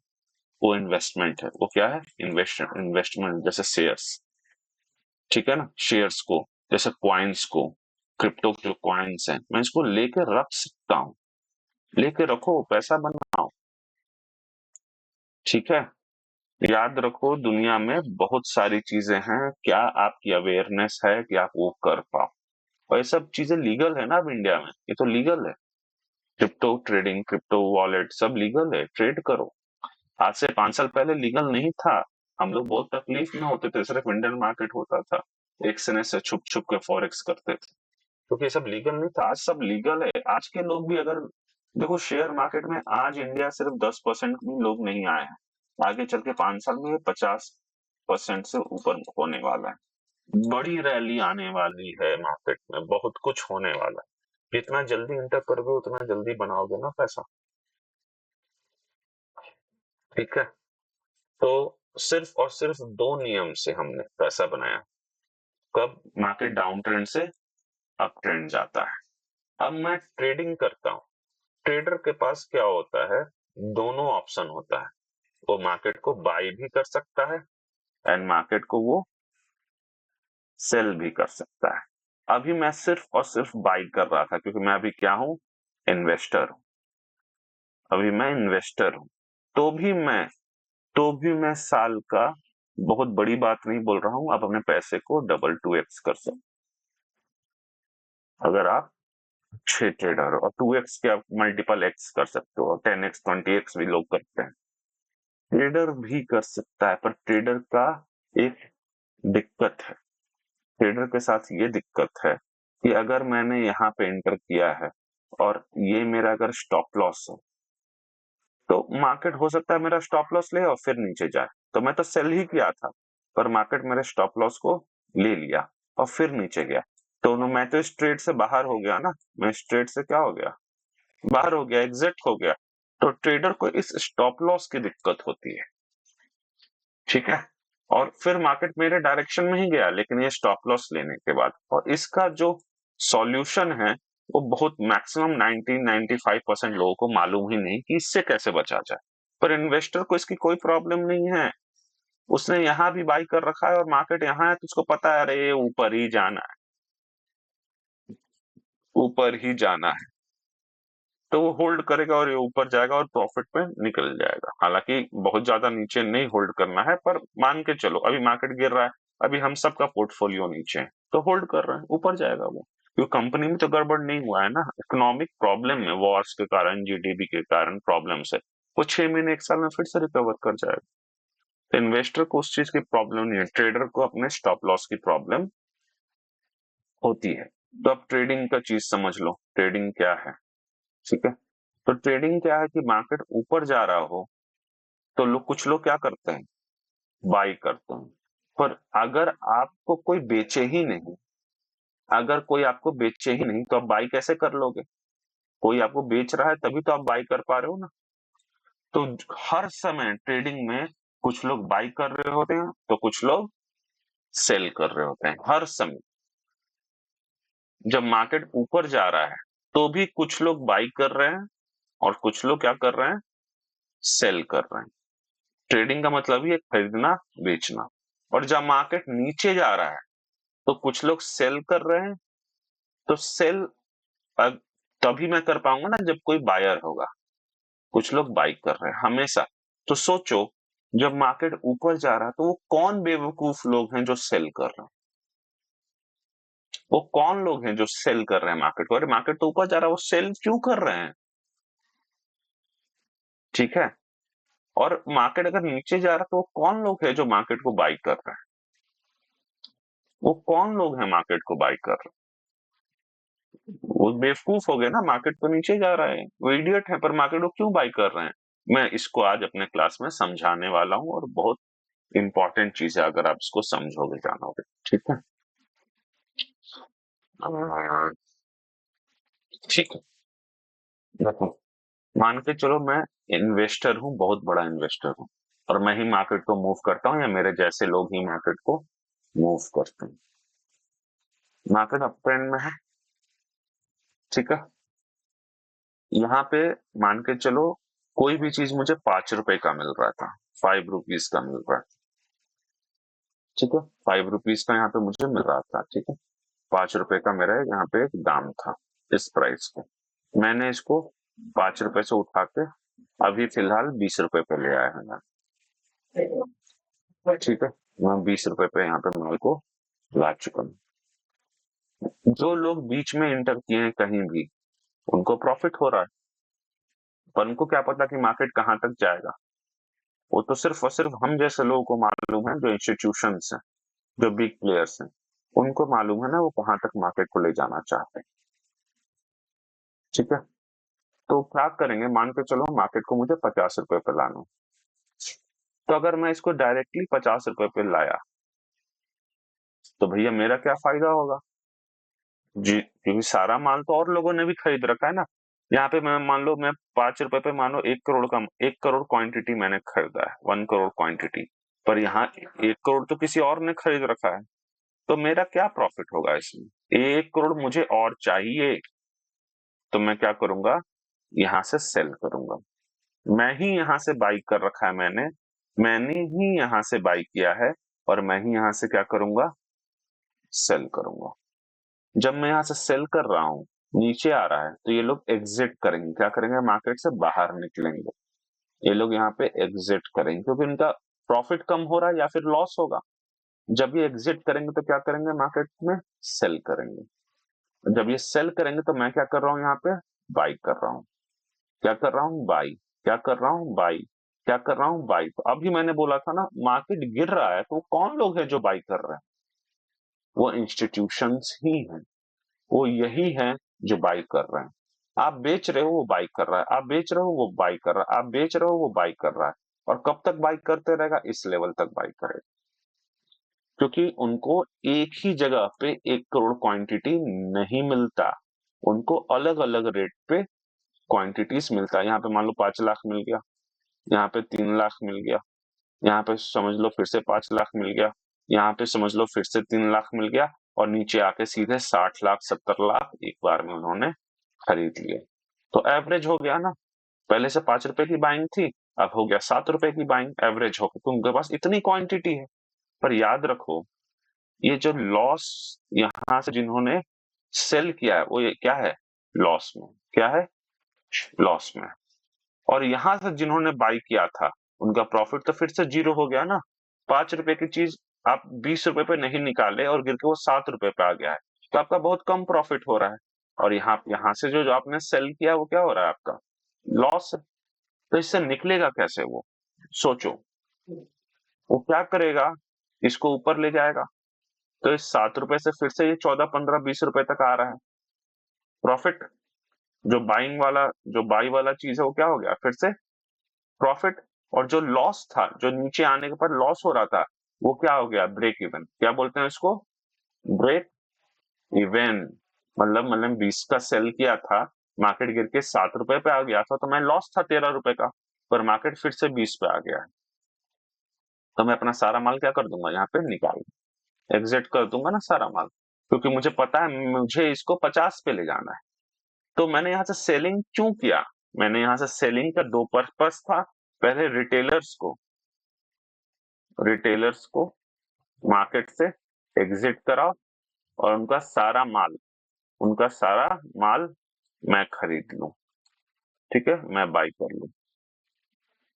वो इन्वेस्टमेंट है। वो क्या है? इन्वेस्टमेंट। जैसे शेयर्स, ठीक है ना, शेयर्स को, जैसे क्वाइंस को, क्रिप्टो के जो क्वाइंस हैं, मैं इसको लेके रख सकता हूँ। लेके रखो, पैसा बनाओ, ठीक है। याद रखो, दुनिया में बहुत सारी चीजें हैं, क्या आपकी अवेयरनेस है कि आप वो कर पाओ? और ये सब चीजें लीगल है ना अब इंडिया में, ये तो लीगल है। क्रिप्टो ट्रेडिंग, क्रिप्टो वॉलेट सब लीगल है, ट्रेड करो। आज से 5 साल पहले लीगल नहीं था। हम लोग बहुत तकलीफ में होते थे, सिर्फ इंडियन मार्केट होता था, एक सने से छुप छुप के फॉरेक्स करते थे, क्योंकि ये सब लीगल नहीं था। आज सब लीगल है। आज के लोग भी अगर देखो, शेयर मार्केट में आज इंडिया सिर्फ 10% भी लोग नहीं आए हैं। आगे चल के 5 साल में ये 50% से ऊपर होने वाला है। बड़ी रैली आने वाली है मार्केट में, बहुत कुछ होने वाला है। जितना जल्दी इंटर करोगे उतना जल्दी बनाओगे ना पैसा, ठीक है। तो सिर्फ और सिर्फ दो नियम से हमने पैसा बनाया। कब? मार्केट डाउन ट्रेंड से अप ट्रेंड जाता है। अब मैं ट्रेडिंग करता हूँ। ट्रेडर के पास क्या होता है? दोनों ऑप्शन होता है। वो मार्केट को बाय भी कर सकता है एंड मार्केट को वो सेल भी कर सकता है। अभी मैं सिर्फ और सिर्फ बाय कर रहा था, क्योंकि मैं अभी क्या हूं? इन्वेस्टर हूं। अभी मैं इन्वेस्टर हूं। तो भी मैं साल का, बहुत बड़ी बात नहीं बोल रहा हूं, आप अपने पैसे को डबल 2x कर सकते, अगर आप अच्छे ट्रेडर हो। और 2x के आप मल्टीपल एक्स कर सकते हो, 10x 20x भी लोग करते हैं। ट्रेडर भी कर सकता है, पर ट्रेडर का एक दिक्कत है। ट्रेडर के साथ ये दिक्कत है कि अगर मैंने यहाँ पे एंटर किया है और ये मेरा अगर स्टॉप लॉस है, तो मार्केट हो सकता है मेरा स्टॉप लॉस ले और फिर नीचे जाए। तो मैं तो सेल ही किया था, पर मार्केट मेरे स्टॉप लॉस को ले लिया और फिर नीचे गया। तो मैं तो इस ट्रेड से बाहर हो गया ना। मैं इस ट्रेड से क्या हो गया? बाहर हो गया, एग्जिट हो गया। तो ट्रेडर को इस स्टॉप लॉस की दिक्कत होती है, ठीक है। और फिर मार्केट मेरे डायरेक्शन में ही गया, लेकिन ये स्टॉप लॉस लेने के बाद। और इसका जो सॉल्यूशन है, वो बहुत मैक्सिमम 90-95% लोगों को मालूम ही नहीं कि इससे कैसे बचा जाए। पर इन्वेस्टर को इसकी कोई प्रॉब्लम नहीं है। उसने यहाँ भी बाई कर रखा है और मार्केट यहाँ है, तो उसको पता है अरे ये ऊपर ही जाना है, ऊपर ही जाना है। तो वो होल्ड करेगा और ये ऊपर जाएगा और प्रॉफिट में निकल जाएगा। हालांकि बहुत ज्यादा नीचे नहीं होल्ड करना है, पर मान के चलो अभी मार्केट गिर रहा है, अभी हम सबका पोर्टफोलियो नीचे है, तो होल्ड कर रहे हैं, ऊपर जाएगा वो। क्योंकि कंपनी में तो गड़बड़ नहीं हुआ है ना, इकोनॉमिक प्रॉब्लम है, वॉर्स के कारण, जीडीपी के कारण प्रॉब्लम है। वो 6 महीने 1 साल में फिर से रिकवर कर जाएगा। तो इन्वेस्टर को उस चीज की प्रॉब्लम नहीं है, ट्रेडर को अपने स्टॉप लॉस की प्रॉब्लम होती है। तो अब ट्रेडिंग का चीज समझ लो, ट्रेडिंग क्या है, ठीक है। तो ट्रेडिंग क्या है कि मार्केट ऊपर जा रहा हो तो कुछ लोग क्या करते हैं? बाई करते हैं। पर अगर आपको कोई बेचे ही नहीं, अगर कोई आपको बेचे ही नहीं, तो आप बाई कैसे कर लोगे? कोई आपको बेच रहा है तभी तो आप बाई कर पा रहे हो ना। तो हर समय ट्रेडिंग में कुछ लोग बाई कर रहे होते हैं तो कुछ लोग सेल कर रहे होते हैं। हर समय जब मार्केट ऊपर जा रहा है, तो भी कुछ लोग बाई कर रहे हैं और कुछ लोग क्या कर रहे हैं? सेल कर रहे हैं। ट्रेडिंग का मतलब ही है खरीदना बेचना। और जब मार्केट नीचे जा रहा है, तो कुछ लोग सेल कर रहे हैं। तो सेल तभी मैं कर पाऊंगा ना जब कोई बायर होगा। कुछ लोग बाई कर रहे हैं हमेशा। तो सोचो, जब मार्केट ऊपर जा रहा है तो वो कौन बेवकूफ लोग हैं जो सेल कर रहे हैं? वो कौन लोग हैं जो सेल कर रहे हैं मार्केट को? अरे मार्केट तो ऊपर जा रहा है, वो सेल क्यों कर रहे हैं? ठीक है। और मार्केट अगर नीचे जा रहा है तो वो कौन लोग हैं जो मार्केट को बाई कर रहे हैं? वो कौन लोग हैं मार्केट को बाई कर रहे हैं? वो बेवकूफ हो गए ना, मार्केट तो नीचे जा रहा है, वो इडियट है, पर मार्केट को क्यों बाई कर रहे हैं? मैं इसको आज अपने क्लास में समझाने वाला हूँ, और बहुत इंपॉर्टेंट चीज है अगर आप इसको समझोगे, जानोगे। ठीक है। अ, ठीक है। देखो, मान के चलो मैं इन्वेस्टर हूँ, बहुत बड़ा इन्वेस्टर हूँ, और मैं ही मार्केट को मूव करता हूँ, या मेरे जैसे लोग ही मार्केट को मूव करते हैं। मार्केट अप ट्रेंड में है, ठीक है। यहाँ पे मान के चलो कोई भी चीज मुझे 5 रुपए का मिल रहा था, 5 रुपीज का मिल रहा था, ठीक है। 5 रुपीज का यहाँ पे मुझे मिल रहा था, ठीक है। 5 रुपए का मेरा यहाँ पे एक दाम था, इस प्राइस पे मैंने इसको 5 रुपए से उठा के अभी फिलहाल 20 रुपए पे ले आया है, ठीक है। मैं 20 रुपए पे यहाँ पे माल को ला चुका हूँ। जो लोग बीच में इंटर किए हैं कहीं भी, उनको प्रॉफिट हो रहा है, पर उनको क्या पता कि मार्केट कहाँ तक जाएगा? वो तो सिर्फ और सिर्फ हम जैसे लोगों को मालूम है, जो इंस्टीट्यूशंस हैं, जो बिग प्लेयर्स हैं, उनको मालूम है ना वो कहाँ तक मार्केट को ले जाना चाहते हैं, ठीक है। तो क्या करेंगे, मान के चलो मार्केट को मुझे 50 रुपए पे लाना है। तो अगर मैं इसको डायरेक्टली 50 रुपए पे लाया, तो भैया मेरा क्या फायदा होगा? जी, क्योंकि सारा माल तो और लोगों ने भी खरीद रखा है ना। यहाँ पे मैं मान लो, मैं 5 रुपए पे मानो 1 करोड़ का, 1 करोड़ क्वांटिटी मैंने खरीदा है, 1 करोड़ क्वांटिटी, पर यहाँ 1 करोड़ तो किसी और ने खरीद रखा है। तो मेरा क्या प्रॉफिट होगा इसमें? 1 करोड़ मुझे और चाहिए, तो मैं क्या करूंगा, यहाँ से सेल करूंगा। मैं ही यहाँ से बाई कर रखा है, मैंने ही यहाँ से बाई किया है, और मैं ही यहाँ से क्या करूंगा, सेल करूंगा। जब मैं यहाँ से सेल कर रहा हूँ, नीचे आ रहा है, तो ये लोग एग्जिट करेंगे, क्या करेंगे, मार्केट से बाहर निकलेंगे। ये लोग यहाँ पे एग्जिट करेंगे, क्योंकि इनका प्रॉफिट कम हो रहा है या फिर लॉस होगा। जब ये एग्जिट करेंगे तो क्या करेंगे, मार्केट में सेल करेंगे। जब ये सेल करेंगे तो मैं क्या कर रहा हूँ, यहाँ पे बाई कर रहा हूँ। क्या कर रहा हूँ, बाई। क्या कर रहा हूँ, बाई। क्या कर रहा हूँ, बाई। तो अभी मैंने बोला था ना, मार्केट गिर रहा है, तो कौन लोग हैं जो बाई कर रहे हैं? वो इंस्टीट्यूशंस ही हैं, वो यही हैं जो बाई कर रहे हैं। आप बेच रहे हो, वो बाई कर रहा है, आप बेच रहे हो, वो बाई कर रहा है, आप बेच रहे हो, वो बाई कर रहा है। और कब तक बाई करते रहेगा, इस लेवल तक बाई करेगा, क्योंकि उनको एक ही जगह पे 1 करोड़ क्वांटिटी नहीं मिलता, उनको अलग अलग रेट पे क्वांटिटीज मिलता है। यहाँ पे मान लो 5 लाख मिल गया, यहाँ पे 3 लाख मिल गया, यहाँ पे समझ लो फिर से 5 लाख मिल गया, यहाँ पे समझ लो फिर से 3 लाख मिल गया, और नीचे आके सीधे 60 लाख 70 लाख एक बार में उन्होंने खरीद लिए। तो एवरेज हो गया ना, पहले से 5 रुपए की बाइंग थी, अब हो गया 7 रुपए की बाइंग, एवरेज हो गया, तो उनके पास इतनी क्वांटिटी है। पर याद रखो, ये जो लॉस यहाँ से जिन्होंने सेल किया है, वो ये क्या है, लॉस में। क्या है, लॉस में। और यहाँ से जिन्होंने बाई किया था, उनका प्रॉफिट तो फिर से जीरो हो गया ना। 5 रुपए की चीज आप 20 रुपए पे नहीं निकाले, और गिर के वो 7 रुपए पे आ गया है, तो आपका बहुत कम प्रॉफिट हो रहा है। और यहाँ यहाँ से जो जो आपने सेल किया, वो क्या हो रहा है, आपका लॉस है। तो इससे निकलेगा कैसे वो, सोचो। वो क्या करेगा, इसको ऊपर ले जाएगा, तो इस 7 रुपए से फिर से ये 14 15 20 रुपए तक आ रहा है प्रॉफिट। जो बाइंग वाला, जो बाई वाला चीज है, वो क्या हो गया, फिर से प्रॉफिट। और जो लॉस था, जो नीचे आने के पर लॉस हो रहा था, वो क्या हो गया, ब्रेक इवन। क्या बोलते हैं इसको, ब्रेक इवन। मतलब 20 का सेल किया था, मार्केट गिर के 7 रुपए पे आ गया था, तो मैं लॉस था 13 रुपए का, पर मार्केट फिर से 20 पे आ गया है, तो मैं अपना सारा माल क्या कर दूंगा, यहाँ पे निकाल एग्जिट कर दूंगा ना सारा माल, क्योंकि मुझे पता है मुझे इसको 50 पे ले जाना है। तो मैंने यहाँ से सेलिंग क्यों किया, मैंने यहाँ से सेलिंग का दो पर्पस था। पहले रिटेलर्स को मार्केट से एग्जिट कराओ, और उनका सारा माल मैं खरीद लूं, ठीक है, मैं बाई कर लूं,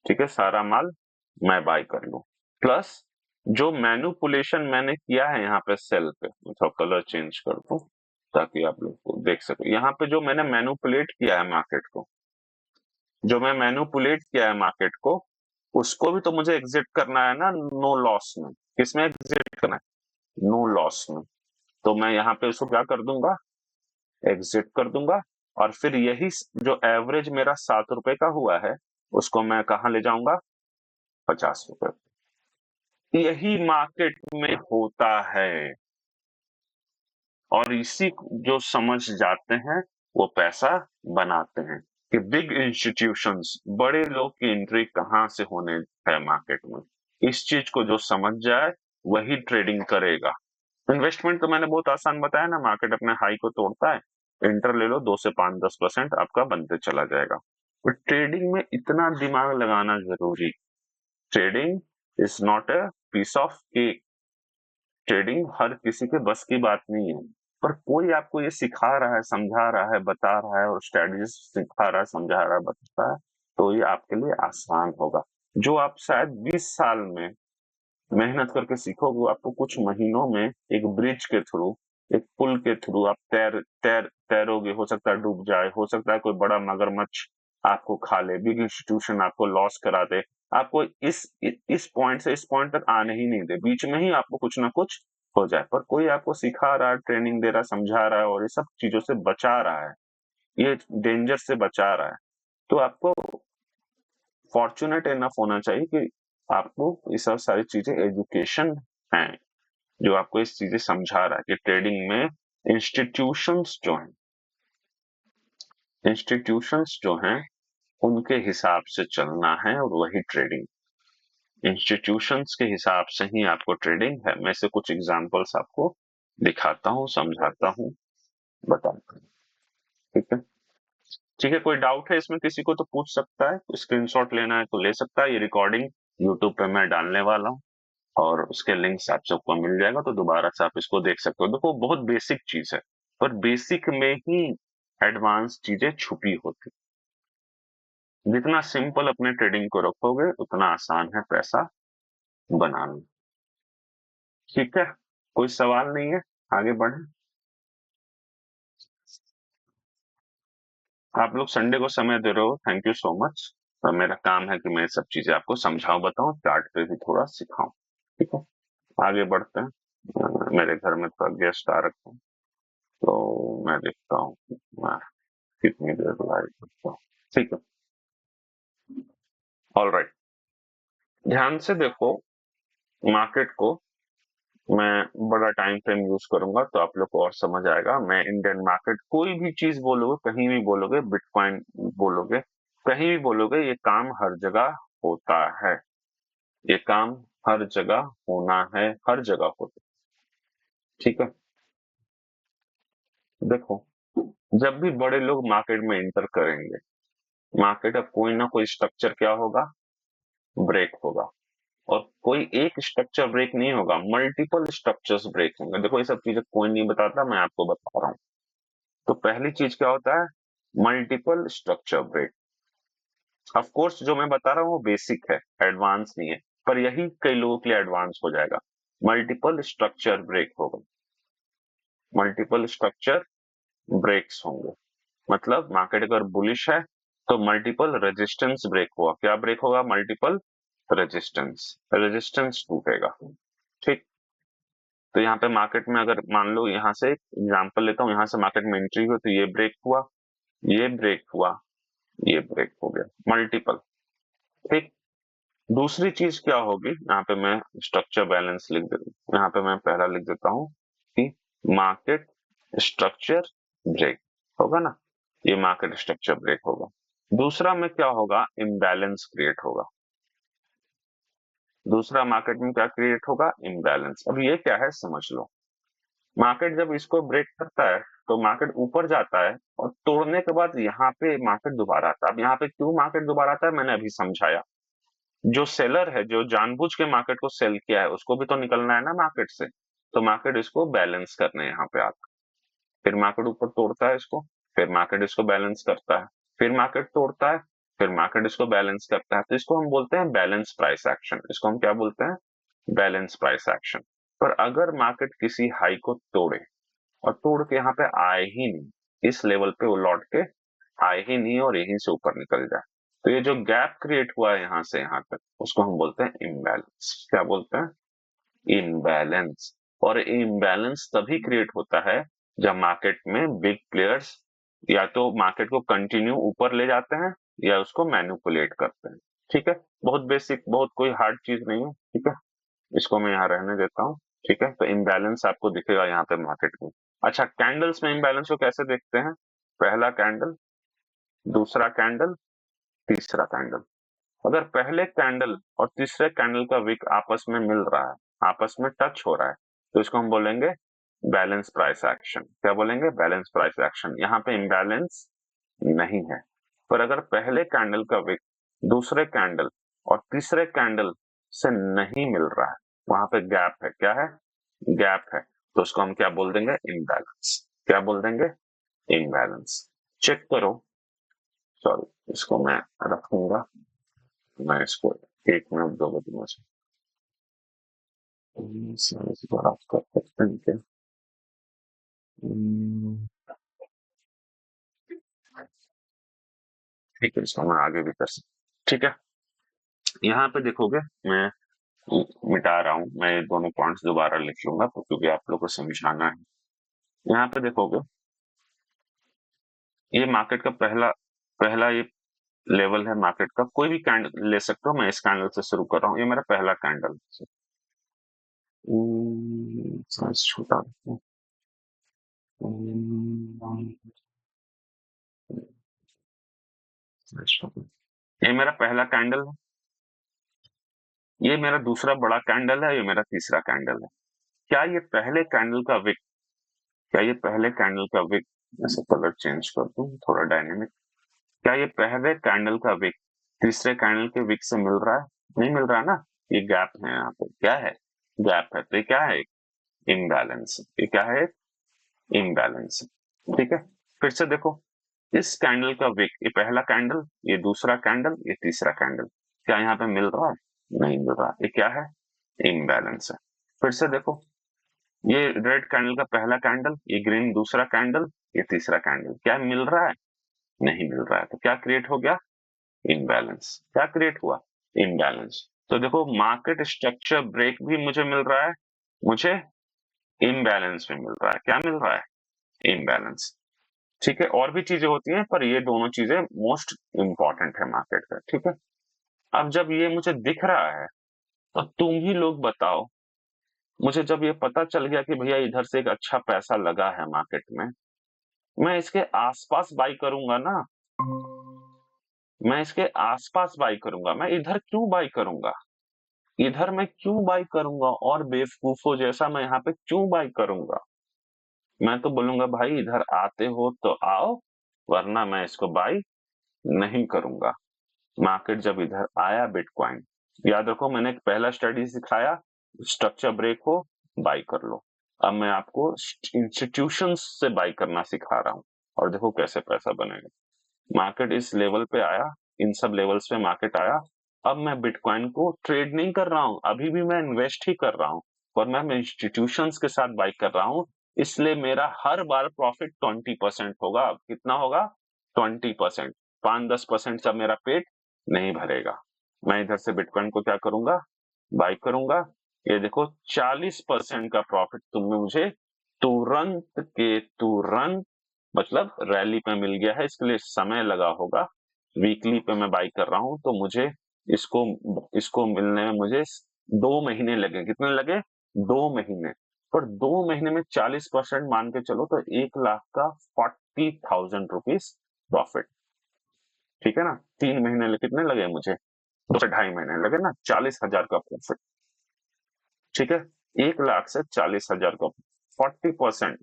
ठीक है, सारा माल मैं बाई कर लूं। प्लस जो मैनिपुलेशन मैंने किया है यहाँ पे सेल पे, मैं थोड़ा कलर चेंज कर दूं ताकि आप लोग को देख सको। यहाँ पे जो मैंने मैनिपुलेट किया है मार्केट को, जो मैं मैनिपुलेट किया है मार्केट को, उसको भी तो मुझे एग्जिट करना है ना, नो लॉस में। किसमें एग्जिट करना है? नो लॉस में। तो मैं यहाँ पे उसको क्या कर दूंगा, एग्जिट कर दूंगा। और फिर यही जो एवरेज मेरा 7 रुपए का हुआ है, उसको मैं कहाँ ले जाऊंगा, 50 रुपए। यही मार्केट में होता है, और इसी जो समझ जाते हैं वो पैसा बनाते हैं। कि बिग इंस्टीट्यूशंस, बड़े लोग की एंट्री कहाँ से होने है मार्केट में, इस चीज को जो समझ जाए वही ट्रेडिंग करेगा। इन्वेस्टमेंट तो मैंने बहुत आसान बताया ना, मार्केट अपने हाई को तोड़ता है, इंटर ले लो, 2 से 5 10% आपका बनते चला जाएगा। तो ट्रेडिंग में इतना दिमाग लगाना जरूरी। Trading is not a piece of cake. Trading हर किसी के बस की बात नहीं है, पर कोई आपको ये सिखा रहा है, समझा रहा है, बता रहा है, और स्ट्रेटजी सिखा रहा है, समझा रहा है, बता रहा है, तो ये आपके लिए आसान होगा। जो आप शायद 20 साल में मेहनत करके सीखोगे, वो आपको कुछ महीनों में एक ब्रिज के थ्रू, एक पुल के थ्रू आप तैरोगे। हो सकता है डूब जाए, हो सकता है कोई बड़ा मगरमच्छ आपको खा ले, बिग इंस्टीट्यूशन आपको लॉस करा दे, आपको इस पॉइंट से इस पॉइंट तक आने ही नहीं दे, बीच में ही आपको कुछ ना कुछ हो जाए। पर कोई आपको सिखा रहा है, ट्रेनिंग दे रहा है, समझा रहा है, और ये सब चीजों से बचा रहा है, ये डेंजर से बचा रहा है। तो आपको फॉर्चुनेट इनफ होना चाहिए कि आपको ये सब सारी चीजें एजुकेशन है, जो आपको इस चीजें समझा रहा है कि ट्रेडिंग में इंस्टीट्यूशंस जो हैं, इंस्टीट्यूशंस जो हैं उनके हिसाब से चलना है, और वही ट्रेडिंग। इंस्टीट्यूशंस के हिसाब से ही आपको ट्रेडिंग है। मैं से कुछ एग्जांपल्स आपको दिखाता हूँ, समझाता हूँ, बताता हूँ। ठीक है, ठीक है। कोई डाउट है इसमें किसी को तो पूछ सकता है, स्क्रीनशॉट लेना है तो ले सकता है। ये रिकॉर्डिंग यूट्यूब पे मैं डालने वाला हूँ, और उसके लिंक्स आप सबको मिल जाएगा, तो दोबारा से आप इसको देख सकते हो। देखो, बहुत बेसिक चीज है, पर बेसिक में ही एडवांस चीजें छुपी होती। जितना सिंपल अपने ट्रेडिंग को रखोगे, उतना आसान है पैसा बनाना। ठीक है, कोई सवाल नहीं है, आगे बढ़े। आप लोग संडे को समय दे रहे हो, थैंक यू सो मच। मेरा काम है कि मैं सब चीजें आपको समझाऊं, बताऊं, चार्ट पे भी थोड़ा सिखाऊं। ठीक है, आगे बढ़ते हैं। मेरे घर में थोड़ा गेस्ट आ रखे हैं, तो मैं देखता हूँ मैं कितनी देर लाइव करता हूँ। ठीक है, ऑल राइट। ध्यान से देखो मार्केट को, मैं बड़ा टाइम फ्रेम यूज करूंगा तो आप लोग को और समझ आएगा। मैं इंडियन मार्केट, कोई भी चीज बोलोगे, कहीं भी बोलोगे, बिटकॉइन बोलोगे, कहीं भी बोलोगे, ये काम हर जगह होता है। ये काम हर जगह होना है, हर जगह होता है। ठीक है, देखो, जब भी बड़े लोग मार्केट में एंटर करेंगे, मार्केट का कोई ना कोई स्ट्रक्चर क्या होगा, ब्रेक होगा। और कोई एक स्ट्रक्चर ब्रेक नहीं होगा, मल्टीपल स्ट्रक्चर्स ब्रेक होंगे। देखो, ये सब चीजें कोई नहीं बताता, मैं आपको बता रहा हूँ। तो पहली चीज क्या होता है, multiple structure break. Of course जो मैं बता रहा हूँ वो बेसिक है, एडवांस नहीं है, पर यही कई लोगों के लिए एडवांस हो जाएगा। मल्टीपल स्ट्रक्चर ब्रेक होगा, मल्टीपल स्ट्रक्चर ब्रेक्स होंगे। मतलब मार्केट अगर बुलिश है तो मल्टीपल रेजिस्टेंस ब्रेक हुआ। क्या ब्रेक होगा, मल्टीपल रेजिस्टेंस, रेजिस्टेंस टूटेगा। ठीक, तो यहाँ पे मार्केट में अगर मान लो, यहाँ से एग्जांपल लेता हूँ, यहाँ से मार्केट में एंट्री हुई तो ये ब्रेक हुआ, ये ब्रेक हुआ, ये ब्रेक हो गया, मल्टीपल। ठीक, दूसरी चीज क्या होगी, यहाँ पे मैं स्ट्रक्चर बैलेंस लिख देता हूँ, यहाँ पे मैं पहला लिख देता हूँ कि मार्केट स्ट्रक्चर ब्रेक होगा ना, ये मार्केट स्ट्रक्चर ब्रेक होगा। दूसरा में क्या होगा, इम्बैलेंस क्रिएट होगा। दूसरा मार्केट में क्या क्रिएट होगा, इम्बैलेंस। अब ये क्या है समझ लो, मार्केट जब इसको ब्रेक करता है तो मार्केट ऊपर जाता है, और तोड़ने के बाद यहाँ पे मार्केट दोबारा आता है। अब यहाँ पे क्यों मार्केट दोबारा आता है, मैंने अभी समझाया। जो सेलर है, जो जानबूझ के मार्केट को सेल किया है, उसको भी तो निकलना है ना मार्केट से, तो मार्केट इसको बैलेंस करने यहाँ पे आता है। फिर मार्केट ऊपर तोड़ता है इसको, फिर मार्केट इसको बैलेंस करता है, फिर मार्केट तोड़ता है, फिर मार्केट इसको बैलेंस करता है। तो इसको हम बोलते हैं बैलेंस प्राइस एक्शन। इसको हम क्या बोलते हैं, बैलेंस प्राइस एक्शन। पर अगर मार्केट किसी हाई को तोड़े और तोड़ के यहाँ पे आए ही नहीं, इस लेवल पे वो लौट के आए ही नहीं और यहीं से ऊपर निकल जाए, तो ये जो गैप क्रिएट हुआ है यहाँ से यहाँ तक, उसको हम बोलते हैं इम्बैलेंस। क्या बोलते हैं? इम्बैलेंस। और इम्बैलेंस तभी क्रिएट होता है जब मार्केट में बिग प्लेयर्स या तो मार्केट को कंटिन्यू ऊपर ले जाते हैं या उसको मैनिपुलेट करते हैं। ठीक है, बहुत बेसिक, बहुत कोई हार्ड चीज नहीं है। ठीक है, इसको मैं यहाँ रहने देता हूँ। ठीक है, तो इम्बैलेंस आपको दिखेगा यहाँ पे मार्केट में। अच्छा, कैंडल्स में इम्बैलेंस को कैसे देखते हैं? पहला कैंडल, दूसरा कैंडल, तीसरा कैंडल। अगर पहले कैंडल और तीसरे कैंडल का विक आपस में मिल रहा है, आपस में टच हो रहा है, तो इसको हम बोलेंगे बैलेंस प्राइस एक्शन। क्या बोलेंगे? Balance price action. यहाँ पे इम्बैलेंस नहीं है। पर अगर पहले कैंडल का विक दूसरे कैंडल और तीसरे कैंडल से नहीं मिल रहा है, वहां पे गैप है। क्या है? गैप है। तो उसको हम क्या बोल देंगे? इम्बैलेंस। क्या बोल देंगे? इम्बैलेंस। चेक करो। सॉरी, इसको मैं रखूंगा। मैं इसको 1 मिनट दो दूंगा। बात कर सकते हैं क्या? ठीक है, इसको मैं आगे भी कर सकता। ठीक है, यहाँ पे देखोगे, मैं मिटा रहा हूँ, मैं ये दोनों पॉइंट्स दोबारा लिख लूंगा तो, क्योंकि आप लोगों को समझाना है। यहाँ पे देखोगे, ये मार्केट का पहला पहला ये लेवल है मार्केट का। कोई भी कैंडल ले सकते हो, मैं इस कैंडल से शुरू कर रहा हूँ। ये मेरा पहला कैंडल। साइज छोटा रखते हैं। ये मेरा पहला कैंडल है, ये मेरा दूसरा बड़ा कैंडल है, ये मेरा तीसरा कैंडल है। क्या ये पहले कैंडल का विक क्या ये पहले कैंडल का विक ऐसे कलर चेंज कर दूं थोड़ा डायनेमिक। क्या ये पहले कैंडल का विक तीसरे कैंडल के विक से मिल रहा है? नहीं मिल रहा ना। ये गैप है, यहाँ पे क्या है? गैप है। तो ये क्या है? इम्बैलेंस। ये क्या है? इम्बैलेंस। ठीक है, फिर से देखो, इस कैंडल का विक, ये पहला कैंडल, ये दूसरा कैंडल, ये तीसरा कैंडल, क्या यहाँ पे मिल रहा है? नहीं मिल रहा। ये क्या है? इम्बैलेंस है। फिर से देखो, ये रेड कैंडल का पहला कैंडल, ये ग्रीन दूसरा कैंडल, ये तीसरा कैंडल, क्या मिल रहा है? नहीं मिल रहा है। तो क्या क्रिएट हो गया? इम्बैलेंस। क्या क्रिएट हुआ? इम्बैलेंस। तो देखो, मार्केट स्ट्रक्चर ब्रेक भी मुझे मिल रहा है, मुझे इम्बैलेंस भी मिल रहा है। क्या मिल रहा है? इम्बैलेंस। ठीक है, और भी चीजें होती हैं, पर ये दोनों चीजें मोस्ट इंपॉर्टेंट है मार्केट का। ठीक है, अब जब ये मुझे दिख रहा है, तो तुम ही लोग बताओ, मुझे जब ये पता चल गया कि भैया इधर से एक अच्छा पैसा लगा है मार्केट में, मैं इसके आसपास बाई करूंगा ना। मैं इसके आसपास बाई करूंगा, मैं इधर क्यों बाई करूंगा? इधर मैं क्यों बाई करूंगा? और बेवकूफों जैसा मैं यहाँ पे क्यों बाई करूंगा? मैं तो बोलूंगा भाई इधर आते हो तो आओ, वरना मैं इसको बाई नहीं करूंगा। मार्केट जब इधर आया बिटकॉइन, याद रखो मैंने एक पहला स्टडी सिखाया, स्ट्रक्चर ब्रेक हो बाई कर लो। अब मैं आपको इंस्टीट्यूशंस से बाई करना सिखा रहा हूं, और देखो कैसे पैसा बनेगा। मार्केट इस लेवल पे आया, इन सब लेवल्स पे मार्केट आया। अब मैं बिटकॉइन को ट्रेड नहीं कर रहा हूं, अभी भी मैं इन्वेस्ट ही कर रहा हूं, और मैं इंस्टीट्यूशंस के साथ बाई कर रहा हूं। इसलिए मेरा हर बार प्रॉफिट 20% होगा। अब कितना होगा? 20%। 5-10% से मेरा पेट नहीं भरेगा। मैं इधर से बिटकॉइन को क्या करूंगा? बाई करूंगा। ये देखो 40% का प्रॉफिट तुमने मुझे तुरंत के तुरंत, मतलब रैली पे मिल गया है। इसके लिए समय लगा होगा, वीकली पे मैं बाई कर रहा हूं, तो मुझे इसको इसको मिलने में मुझे 2 महीने लगे। कितने लगे? 2 महीने। पर 2 महीने में 40% मान के चलो तो 1 लाख का 40,000 रुपीज प्रॉफिट। ठीक है ना, 3 महीने कितने लगे मुझे? 2 से ढाई महीने लगे ना, 40,000 का प्रॉफिट। ठीक है, 1 लाख से 40,000 का 40%।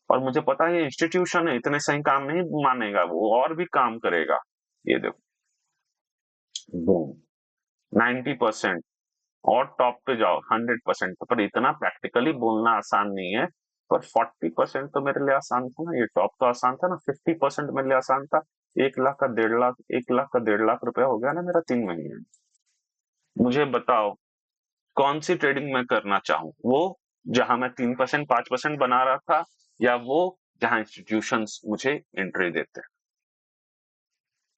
और मुझे पता है ये इंस्टीट्यूशन है, इतने सही काम नहीं मानेगा, वो और भी काम करेगा। ये देखो, बूम, 90%। और टॉप पे जाओ 100%। पर इतना प्रैक्टिकली बोलना आसान नहीं है। पर 40% तो मेरे लिए आसान था ना, ये टॉप तो आसान था ना, 50% मेरे लिए आसान था। 1 लाख का 1.5 लाख, 1 लाख का 1.5 लाख रुपया हो गया ना मेरा 3 महीने में। मुझे बताओ, कौन सी ट्रेडिंग मैं करना चाहूँ, वो जहां मैं 3% 5% बना रहा था, या वो जहां इंस्टीट्यूशंस मुझे एंट्री देते हैं।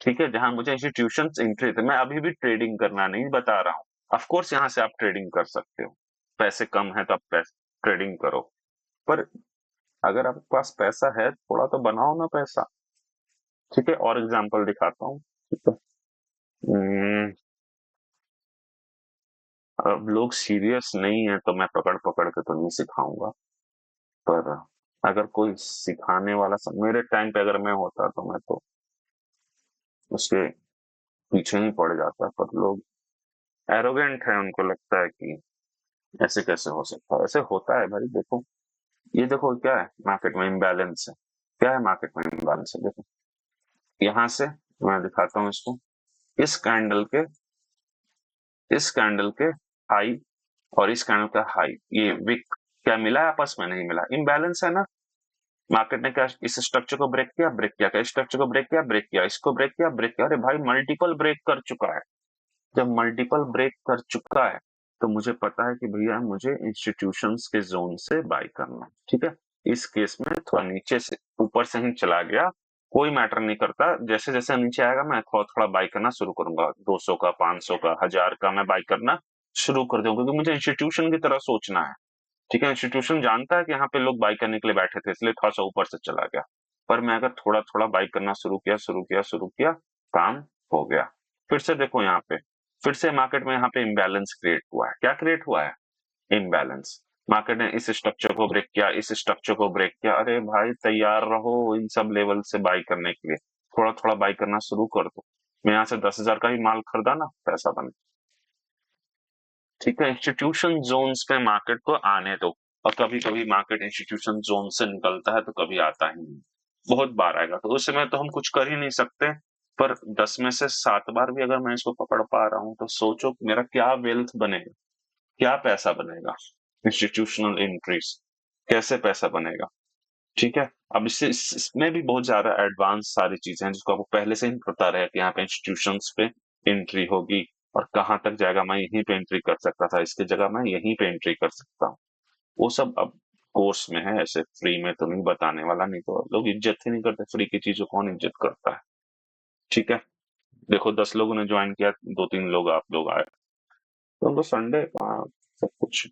ठीक है, जहां मुझे इंस्टीट्यूशंस एंट्री देते, मैं अभी भी ट्रेडिंग करना नहीं बता रहा हूँ। ऑफ कोर्स यहाँ से आप ट्रेडिंग कर सकते हो, पैसे कम है तो आप ट्रेडिंग करो, पर अगर आपके पास पैसा है थोड़ा तो बनाओ ना पैसा। ठीक है, और एग्जांपल दिखाता हूँ। ठीक है। हम्म, अब लोग सीरियस नहीं है तो मैं पकड़ पकड़ के तो नहीं सिखाऊंगा, पर अगर कोई सिखाने वाला मेरे टाइम पे अगर मैं होता तो मैं तो उसके पीछे ही पड़ जाता, पर लोग एरोगेंट है, उनको लगता है कि ऐसे कैसे हो सकता है, ऐसे होता है भाई। देखो, ये देखो क्या है, मार्केट में इम्बैलेंस है। क्या है मार्केट में इम्बैलेंस है, देखो यहां से मैं दिखाता हूँ इसको। इस कैंडल के इस कैंडल के हाई और इस कैंडल का हाई, ये विक क्या मिला है, आपस में नहीं मिला, इम्बैलेंस है ना। मार्केट ने क्या इस स्ट्रक्चर को ब्रेक किया, क्या स्ट्रक्चर को ब्रेक किया, इसको ब्रेक किया, अरे भाई मल्टीपल ब्रेक कर चुका है। जब मल्टीपल ब्रेक कर चुका है तो मुझे पता है कि भैया मुझे इंस्टीट्यूशंस के जोन से बाय करना है। ठीक है, इस केस में थोड़ा नीचे से ऊपर से ही चला गया, कोई मैटर नहीं करता, जैसे जैसे नीचे आएगा मैं थोड़ा थोड़ा बाय करना शुरू करूंगा, 200 का 500 का 1000 का मैं बाय करना शुरू कर दूंगा, क्योंकि मुझे इंस्टीट्यूशन की तरह सोचना है। ठीक है, इंस्टीट्यूशन जानता है कि यहाँ पे लोग बाई करने के लिए बैठे थे, इसलिए थोड़ा सा ऊपर से चला गया, पर मैं अगर थोड़ा थोड़ा बाई करना शुरू किया, काम हो गया। फिर से देखो यहाँ पे, फिर से मार्केट में यहाँ पे इम्बैलेंस क्रिएट हुआ है। क्या क्रिएट हुआ है, इम्बैलेंस। मार्केट ने इस स्ट्रक्चर को ब्रेक किया, इस स्ट्रक्चर को ब्रेक किया, अरे भाई तैयार रहो इन सब लेवल से बाई करने के लिए, थोड़ा थोड़ा बाई करना शुरू कर दो। मैं यहाँ से 10,000 का ही माल खरीदा ना, पैसा बने। ठीक है, इंस्टीट्यूशन जोन्स पे मार्केट को आने दो, और कभी कभी मार्केट इंस्टीट्यूशन जोन से निकलता है तो कभी आता ही नहीं, बहुत बार आएगा, तो उस समय तो हम कुछ कर ही नहीं सकते। पर 10 में से 7 बार भी अगर मैं इसको पकड़ पा रहा हूँ तो सोचो मेरा क्या वेल्थ बनेगा, क्या पैसा बनेगा। इंस्टीट्यूशनल एंट्रीज, कैसे पैसा बनेगा। ठीक है, अब इसमें भी बहुत ज्यादा एडवांस सारी चीजें हैं जिसको आपको पहले से ही पता रहे कि यहाँ पे इंस्टीट्यूशंस पे एंट्री होगी और कहाँ तक जाएगा, मैं यहीं पे एंट्री कर सकता था, इसकी जगह मैं यहीं पे एंट्री कर सकता हूँ। वो सब अब कोर्स में है, ऐसे फ्री में तो नहीं बताने वाला, नहीं तो लोग इज्जत ही नहीं करते, फ्री की चीजों कौन इज्जत करता है। ठीक है, देखो 10 लोगों ने ज्वाइन किया, 2-3 लोग आप लोग आए, तो उनको संडे सब कुछ,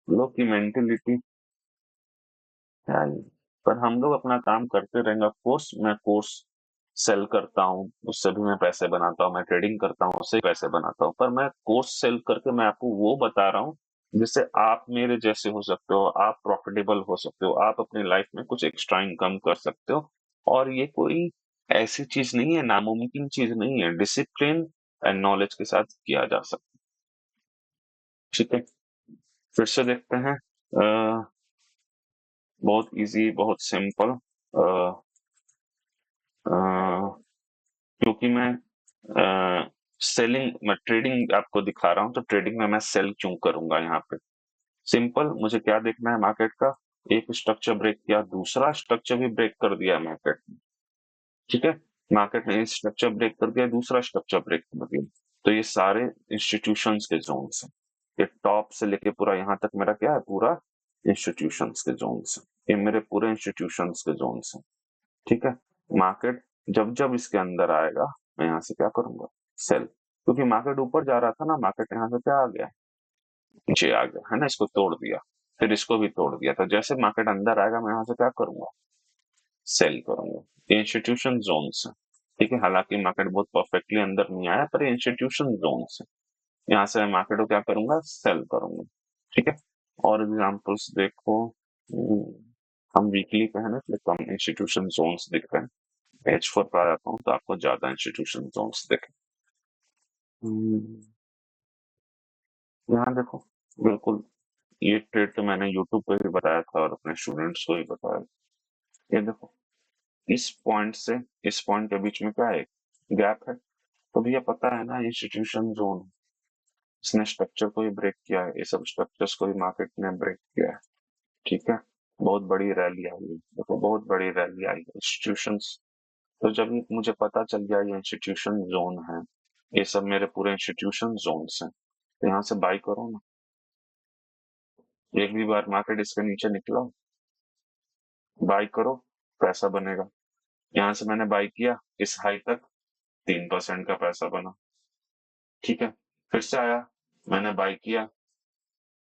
लोग की मेंटेलिटी है ही। पर हम लोग अपना काम करते रहेंगे। कोर्स, मैं कोर्स सेल करता हूँ, उससे भी मैं पैसे बनाता हूँ, मैं ट्रेडिंग करता हूँ, उससे पैसे बनाता हूँ, पर मैं कोर्स सेल करके मैं आपको वो बता रहा हूँ जिससे आप मेरे जैसे हो सकते हो, आप प्रॉफिटेबल हो सकते हो, आप अपनी लाइफ में कुछ एक्स्ट्रा इनकम कर सकते हो। और ये कोई ऐसी चीज नहीं है, नामुमकिन चीज नहीं है, डिसिप्लिन एंड नॉलेज के साथ किया जा सकता है। ठीक है, फिर से देखते हैं। बहुत इजी, बहुत सिंपल, क्योंकि मैं सेलिंग, मैं ट्रेडिंग आपको दिखा रहा हूँ, तो ट्रेडिंग में मैं सेल क्यों करूंगा यहाँ पे। सिंपल, मुझे क्या देखना है मार्केट का, एक स्ट्रक्चर ब्रेक किया, दूसरा स्ट्रक्चर भी ब्रेक कर दिया मार्केट ने। ठीक है, मार्केट ने एक स्ट्रक्चर ब्रेक कर दिया, दूसरा स्ट्रक्चर ब्रेक कर दिया, तो ये सारे इंस्टीट्यूशंस के जोन है। ये टॉप से लेके पूरा यहाँ तक मेरा क्या है, पूरा इंस्टीट्यूशंस के जोन है, ये मेरे पूरे इंस्टीट्यूशंस के जोन है। ठीक है, मार्केट जब जब इसके अंदर आएगा मैं यहाँ से क्या करूंगा, सेल, क्योंकि मार्केट ऊपर जा रहा था ना, मार्केट यहाँ से क्या आ गया, नीचे आ गया है ना, इसको तोड़ दिया, फिर इसको भी तोड़ दिया, तो जैसे मार्केट अंदर आएगा मैं यहाँ से क्या करूंगा, सेल करूंगा। ये इंस्टीट्यूशन जोन है। ठीक है, हालांकि मार्केट बहुत परफेक्टली अंदर नहीं आया, पर इंस्टीट्यूशन जोन है, यहाँ से मैं मार्केट को क्या करूंगा, सेल करूंगा। ठीक है, और एग्जांपल्स देखो। हम वीकली पे है ना, इसलिए कम इंस्टीट्यूशन जोन्स दिख रहे हैं। H4 पर आ जाता हूँ तो आपको ज्यादा इंस्टीट्यूशन जोन्स दिखे। यहाँ देखो, बिल्कुल ये ट्रेड तो मैंने यूट्यूब पे भी बताया था और अपने स्टूडेंट्स को भी बताया। ये देखो, इस पॉइंट से इस पॉइंट के बीच में क्या है, गैप है, तो भैया पता है ना इंस्टीट्यूशन जोन, इसने स्ट्रक्चर को भी ब्रेक किया है, ये सब स्ट्रक्चर्स को भी मार्केट ने ब्रेक किया है। ठीक है, बहुत बड़ी रैली आई है, देखो बहुत बड़ी रैली आई है इंस्टीट्यूशंस। तो जब ये मुझे पता चल गया ये इंस्टीट्यूशन जोन है, ये सब मेरे पूरे इंस्टीट्यूशन जोन हैं, तो यहाँ से बाई करो ना। एक भी बार मार्केट इसके नीचे निकला, बाई करो, पैसा बनेगा। यहाँ से मैंने बाई किया इस हाई तक, 3% का पैसा बना। ठीक है, फिर से आया, मैंने बाई किया,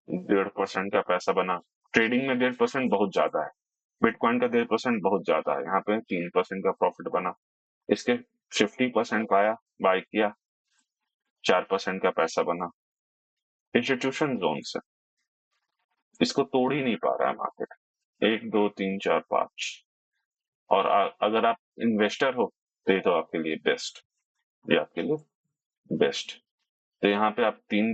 1.5% का पैसा बना। ट्रेडिंग में 1.5% बहुत ज्यादा है, बिटकॉइन का 1.5% बहुत ज्यादा है। यहाँ पे 3% का प्रॉफिट बना। इसके 50% का आया, बाई किया, 4% का पैसा बना। इंस्टीट्यूशन जोन से इसको तोड़ ही नहीं पा रहा है मार्केट। 1 2 3 4 5। और अगर आप इन्वेस्टर हो तो ये तो आपके लिए बेस्ट, ये आपके लिए बेस्ट। तो यहाँ पे आप 3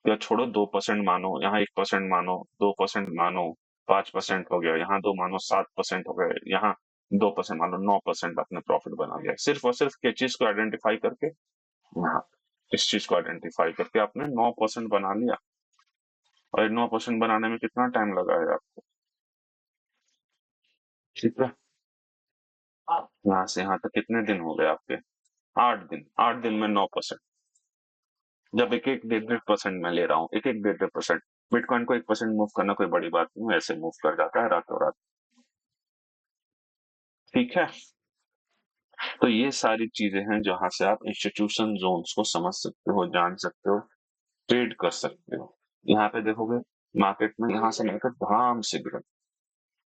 या छोड़ो, 2% मानो, यहाँ 1% मानो, 2% मानो, 5% हो गया, यहाँ 2 मानो, 7% हो गए, यहाँ 2% मानो, 9% आपने प्रॉफिट बना लिया, सिर्फ और सिर्फ किस चीज को आइडेंटिफाई करके। हाँ, इस चीज को आइडेंटिफाई करके आपने 9% बना लिया। और 9% बनाने में कितना टाइम लगा है आपको? ठीक है, यहाँ से यहाँ तक कितने दिन हो गए आपके? 8 दिन। 8 दिन में 9%। जब एक एक 1.5% मैं ले रहा हूँ, एक एक 1.5%, बिटकॉइन को 1% मूव करना कोई बड़ी बात नहीं, ऐसे मूव कर जाता है रातों रात। ठीक है, तो ये सारी चीजें हैं जहां से आप इंस्टीट्यूशन जोन्स को समझ सकते हो, जान सकते हो, ट्रेड कर सकते हो। यहाँ पे देखोगे मार्केट में यहाँ से लेकर धाम से गिरा,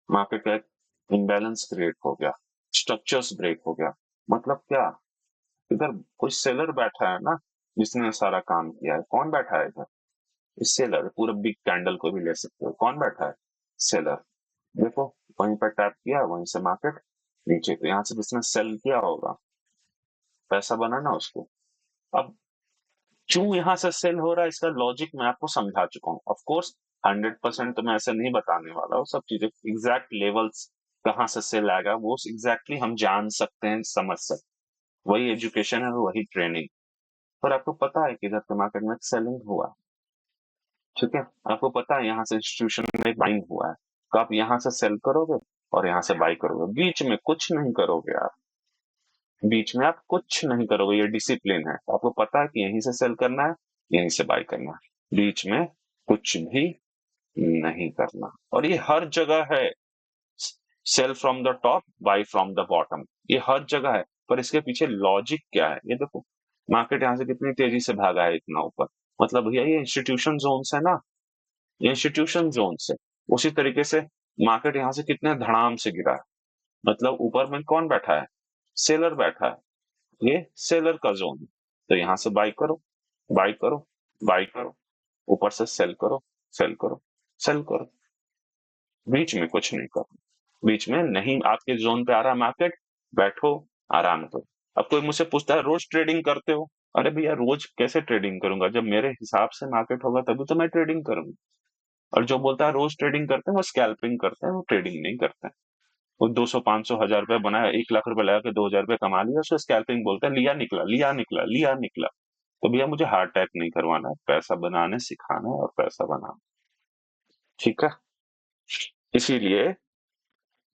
मार्केट का एक इम्बैलेंस क्रिएट हो गया, स्ट्रक्चर्स ब्रेक हो गया। मतलब क्या? इधर कोई सेलर बैठा है ना, जिसने सारा काम किया है। कौन बैठा है इधर? इस सेलर, पूरा बिग कैंडल को भी ले सकते हो, कौन बैठा है? सेलर। देखो, वहीं पर टैप किया, वहीं से मार्केट नीचे, तो यहाँ से जिसने सेल किया होगा, पैसा बना ना उसको। अब क्यों यहाँ से सेल हो रहा है, इसका लॉजिक मैं आपको समझा चुका हूँ। ऑफ कोर्स 100% तो मैं ऐसे नहीं बताने वाला हूँ, सब चीजें एग्जैक्ट लेवल्स कहाँ से सेल आएगा वो एग्जैक्टली हम जान सकते हैं, समझ सकते। वही एजुकेशन है, वही ट्रेनिंग। पर आपको पता है कि इधर के मार्केट में सेलिंग हुआ, ठीक है, आपको पता है यहाँ से इंस्टीट्यूशन में बाइंग हुआ है, तो आप यहाँ से सेल करोगे और यहाँ से बाई करोगे, बीच में कुछ नहीं करोगे आप। बीच में आप कुछ नहीं करोगे, ये डिसिप्लिन है। तो आपको पता है कि यहीं से सेल करना है, यहीं से बाय करना है, बीच में कुछ भी नहीं करना। और ये हर जगह है, sell from the top, buy from the bottom, ये हर जगह है। पर इसके पीछे लॉजिक क्या है, ये देखो, मार्केट यहाँ से कितनी तेजी से भागा है इतना ऊपर। मतलब भैया ये इंस्टीट्यूशन जोन है ना, ये इंस्टीट्यूशन जोन से। उसी तरीके से मार्केट यहाँ से कितने धड़ाम से गिरा है। मतलब ऊपर में कौन बैठा है? सेलर बैठा है, ये सेलर का जोन है। तो यहाँ से बाई करो, बाई करो, बाई करो, ऊपर से सेल करो, सेल करो, सेल करो, बीच में कुछ नहीं करो। बीच में नहीं, आपके जोन पे आ रहा मार्केट, बैठो, आराम करो। अब कोई मुझसे पूछता है रोज ट्रेडिंग करते हो? अरे भैया रोज कैसे ट्रेडिंग करूंगा, जब मेरे हिसाब से मार्केट होगा तभी तो मैं ट्रेडिंग करूंगा। और जो बोलता है रोज ट्रेडिंग करते हैं वो स्कैल्पिंग करते हैं, वो ट्रेडिंग नहीं करते हैं। वो 200 500 1000 रुपया बनाया, 1 लाख रुपया लगा के 2000 रुपया कमा लिया, उसको स्कैल्पिंग बोलते हैं। लिया निकला, लिया निकला, लिया निकला। तो भैया मुझे हार्ट अटैक नहीं करवाना है, पैसा बनाने सिखाना है और पैसा बनाना। ठीक है, इसीलिए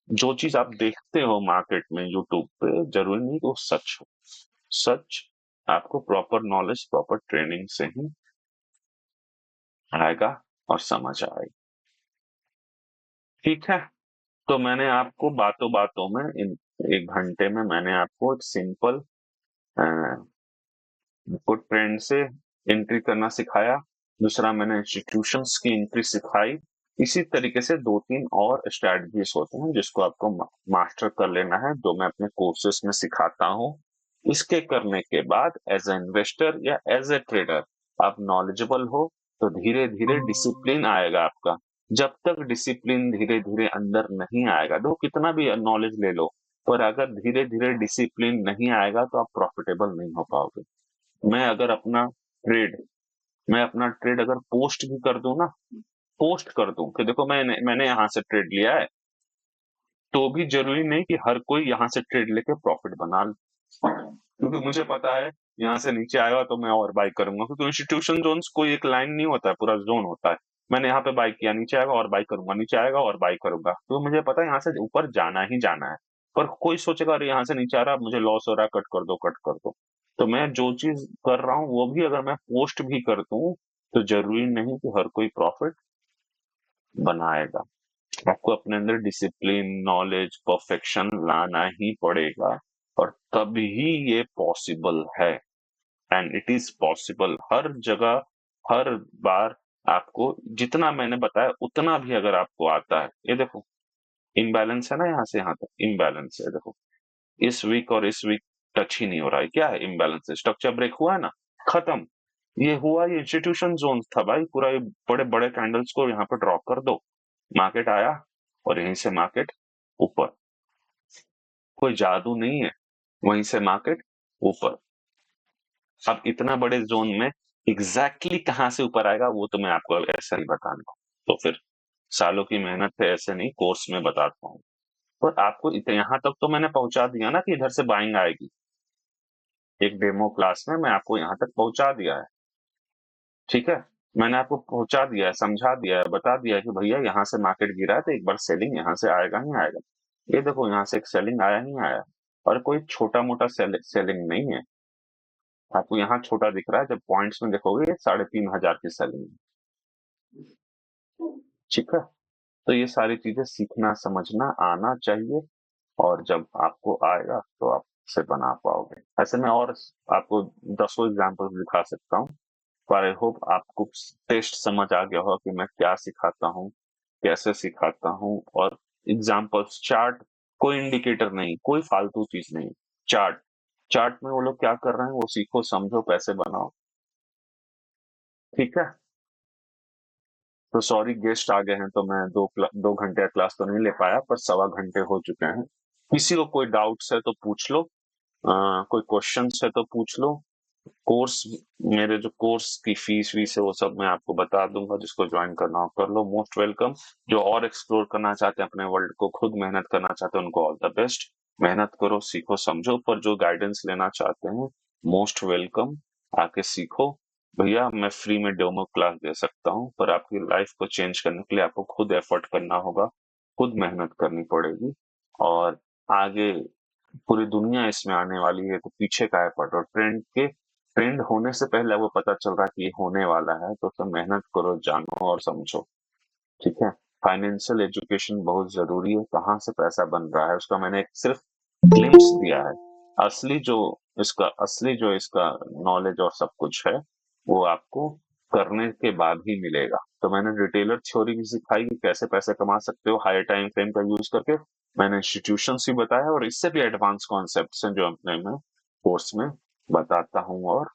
जो चीज आप देखते हो मार्केट में यूट्यूब पे, जरूरी नहीं कि वो सच हो। सच आपको प्रॉपर नॉलेज, प्रॉपर ट्रेनिंग से ही आएगा और समझ आएगा। ठीक है, तो मैंने आपको बातों बातों में, इन 1 घंटे में मैंने आपको एक सिंपल फुट प्रिंट से एंट्री करना सिखाया। दूसरा मैंने इंस्टीट्यूशंस की एंट्री सिखाई। इसी तरीके से 2 3 और स्ट्रेटजीज होते हैं जिसको आपको मास्टर कर लेना है, जो मैं अपने कोर्सेस में सिखाता हूँ। इसके करने के बाद एज ए इन्वेस्टर या एज ए ट्रेडर आप नॉलेजेबल हो, तो धीरे धीरे डिसिप्लिन आएगा आपका। जब तक डिसिप्लिन धीरे धीरे अंदर नहीं आएगा, तो कितना भी नॉलेज ले लो, पर अगर धीरे धीरे डिसिप्लिन नहीं आएगा तो आप प्रॉफिटेबल नहीं हो पाओगे। मैं अगर अपना ट्रेड मैं अपना ट्रेड अगर पोस्ट भी कर दूं ना, पोस्ट कर दूं कि देखो मैंने यहाँ से ट्रेड लिया है, तो भी जरूरी नहीं कि हर कोई यहाँ से ट्रेड लेके प्रॉफिट बना ले। क्योंकि मुझे पता है यहाँ से नीचे आएगा तो मैं और बाई करूंगा, क्योंकि इंस्टीट्यूशन जोन कोई एक लाइन नहीं होता है, पूरा जोन होता है। मैंने यहाँ पे बाई किया, नीचे आएगा और बाई करूंगा, नीचे आएगा और बाई करूंगा, तो मुझे पता है यहाँ से ऊपर जाना ही जाना है। पर कोई सोचेगा अरे यहाँ से नीचे आ रहा, मुझे लॉस हो रहा है, कट कर दो, कट कर दो। तो मैं जो चीज कर रहा हूँ वो भी अगर मैं पोस्ट भी कर दूं, तो जरूरी नहीं कि हर कोई प्रॉफिट बनाएगा। आपको अपने अंदर डिसिप्लिन, नॉलेज, परफेक्शन लाना ही पड़ेगा और तभी ये पॉसिबल है। एंड इट इज पॉसिबल हर जगह, हर बार। आपको जितना मैंने बताया उतना भी अगर आपको आता है, ये देखो इम्बैलेंस है ना, यहाँ से यहाँ तक इम्बैलेंस है, देखो इस वीक और इस वीक टच ही नहीं हो रहा है। क्या है? इम्बैलेंस है, स्ट्रक्चर ब्रेक हुआ है ना, खत्म। ये हुआ, ये इंस्टीट्यूशन जोन था भाई, पूरा ये बड़े बड़े कैंडल्स को यहाँ पे ड्रॉ कर दो, मार्केट आया और यहीं से मार्केट ऊपर। कोई जादू नहीं है, वहीं से मार्केट ऊपर। अब इतना बड़े जोन में एग्जैक्टली कहां से ऊपर आएगा वो तो मैं आपको ऐसा ही बताऊंगा। तो फिर सालों की मेहनत है, ऐसे नहीं कोर्स में बताता हूँ। पर आपको यहाँ तक तो मैंने पहुंचा दिया ना कि इधर से बाइंग आएगी। एक डेमो क्लास में मैं आपको यहाँ तक पहुंचा दिया है, ठीक है। मैंने आपको पहुंचा दिया है, समझा दिया है, बता दिया है कि भैया यहाँ से मार्केट गिरा है तो एक बार सेलिंग यहाँ से आएगा ही आएगा। ये देखो यहाँ से एक सेलिंग आया ही आया, और कोई छोटा मोटा सेलिंग नहीं है। आपको यहाँ छोटा दिख रहा है, जब पॉइंट्स में देखोगे ये 3,500 की सेलिंग है, ठीक है। तो ये सारी चीजें सीखना, समझना आना चाहिए, और जब आपको आएगा तो आप से बना पाओगे। ऐसे में और आपको दसों एग्जाम्पल दिखा सकता हूँ, पर आई होप आपको टेस्ट समझ आ गया होगा कि मैं क्या सिखाता हूँ, कैसे सिखाता हूँ। और एग्जाम्पल्स, चार्ट, कोई इंडिकेटर नहीं, कोई फालतू चीज नहीं। चार्ट, चार्ट में वो लोग क्या कर रहे हैं वो सीखो, समझो, पैसे बनाओ, ठीक है। तो सॉरी गेस्ट आ गए हैं, तो मैं 2 घंटे का क्लास तो नहीं ले पाया, पर 1.25 घंटे हो चुके हैं। किसी को कोई डाउट्स है तो पूछ लो, कोई क्वेश्चंस है तो पूछ लो। कोर्स, मेरे जो कोर्स की फीस वीस है वो सब मैं आपको बता दूंगा, जिसको ज्वाइन करना हो कर लो, मोस्ट वेलकम। जो और एक्सप्लोर करना चाहते हैं अपने वर्ल्ड को, खुद मेहनत करना चाहते हैं, उनको ऑल द बेस्ट। मेहनत करो, सीखो, समझो। पर जो गाइडेंस लेना चाहते हैं, मोस्ट वेलकम, आके सीखो। भैया मैं फ्री में डेमो क्लास दे सकता हूँ, पर आपकी लाइफ को चेंज करने के लिए आपको खुद एफर्ट करना होगा, खुद मेहनत करनी पड़ेगी। और आगे पूरी दुनिया इसमें आने वाली है, तो पीछे का एफर्ट, और ट्रेंड होने से पहले वो पता चल रहा है कि ये होने वाला है, तो सब मेहनत करो, जानो और समझो, ठीक है। फाइनेंशियल एजुकेशन बहुत जरूरी है, कहाँ से पैसा बन रहा है उसका मैंने एक सिर्फ ग्लिम्स दिया है। असली जो इसका नॉलेज और सब कुछ है, वो आपको करने के बाद ही मिलेगा। तो मैंने रिटेलर थ्योरी भी सिखाई कि कैसे पैसे कमा सकते हो हाई टाइम फ्रेम का यूज करके। मैंने इंस्टीट्यूशन भी बताया, और इससे भी एडवांस कॉन्सेप्ट्स हैं जो अपने में कोर्स में बताता हूँ और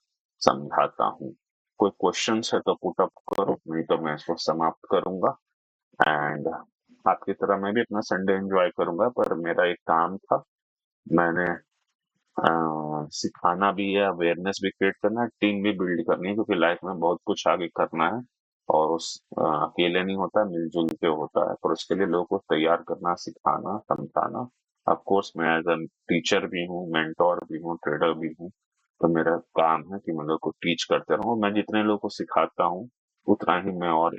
समझाता हूँ। कोई क्वेश्चंस है तो पुट अप करो, नहीं तो मैं इसको समाप्त करूंगा। एंड आपकी तरह मैं भी अपना संडे एंजॉय करूंगा, पर मेरा एक काम था, मैंने सिखाना भी है, अवेयरनेस भी क्रिएट करना है, टीम भी बिल्ड करनी है, क्योंकि लाइफ में बहुत कुछ आगे करना है। और अकेले नहीं होता, मिलजुल के होता है, पर उसके लिए लोगों को तैयार करना, सिखाना, समझाना। ऑफ कोर्स मैं एज अ टीचर भी हूँ, मेंटोर भी हूँ, ट्रेडर भी हूँ। तो मेरा काम है कि मैं लोगों को टीच करते रहूं। मैं जितने लोगों को सिखाता हूँ उतना ही मैं और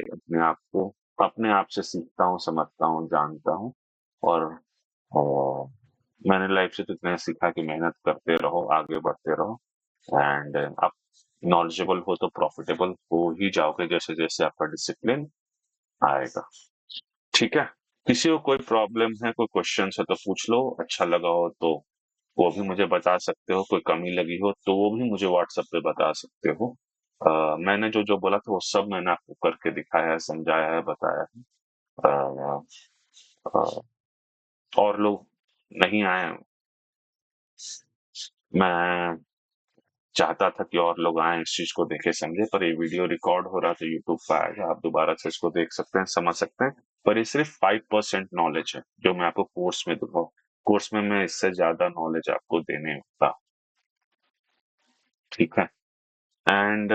अपने आप से सीखता हूँ, समझता हूँ, जानता हूँ। और मैंने लाइफ से तो इतना सीखा कि मेहनत करते रहो, आगे बढ़ते रहो। एंड आप नॉलेजेबल हो तो प्रॉफिटेबल हो ही जाओगे, जैसे जैसे आपका डिसिप्लिन आएगा, ठीक है। किसी को कोई प्रॉब्लम है, कोई क्वेश्चन है तो पूछ लो, अच्छा लगा हो तो वो भी मुझे बता सकते हो, कोई कमी लगी हो तो वो भी मुझे व्हाट्सएप पे बता सकते हो। मैंने जो जो बोला था वो सब मैंने आपको करके दिखाया है, समझाया है, बताया है। अ, अ, और लोग नहीं आए, मैं चाहता था कि और लोग आएं, इस चीज को देखे समझे, पर ये वीडियो रिकॉर्ड हो रहा था, यूट्यूब पे आएगा, आप दोबारा से इसको देख सकते हैं, समझ सकते हैं। पर ये सिर्फ 5% नॉलेज है जो मैं आपको कोर्स में दूंगा। कोर्स में मैं इससे ज्यादा नॉलेज आपको देने वाला, ठीक है। एंड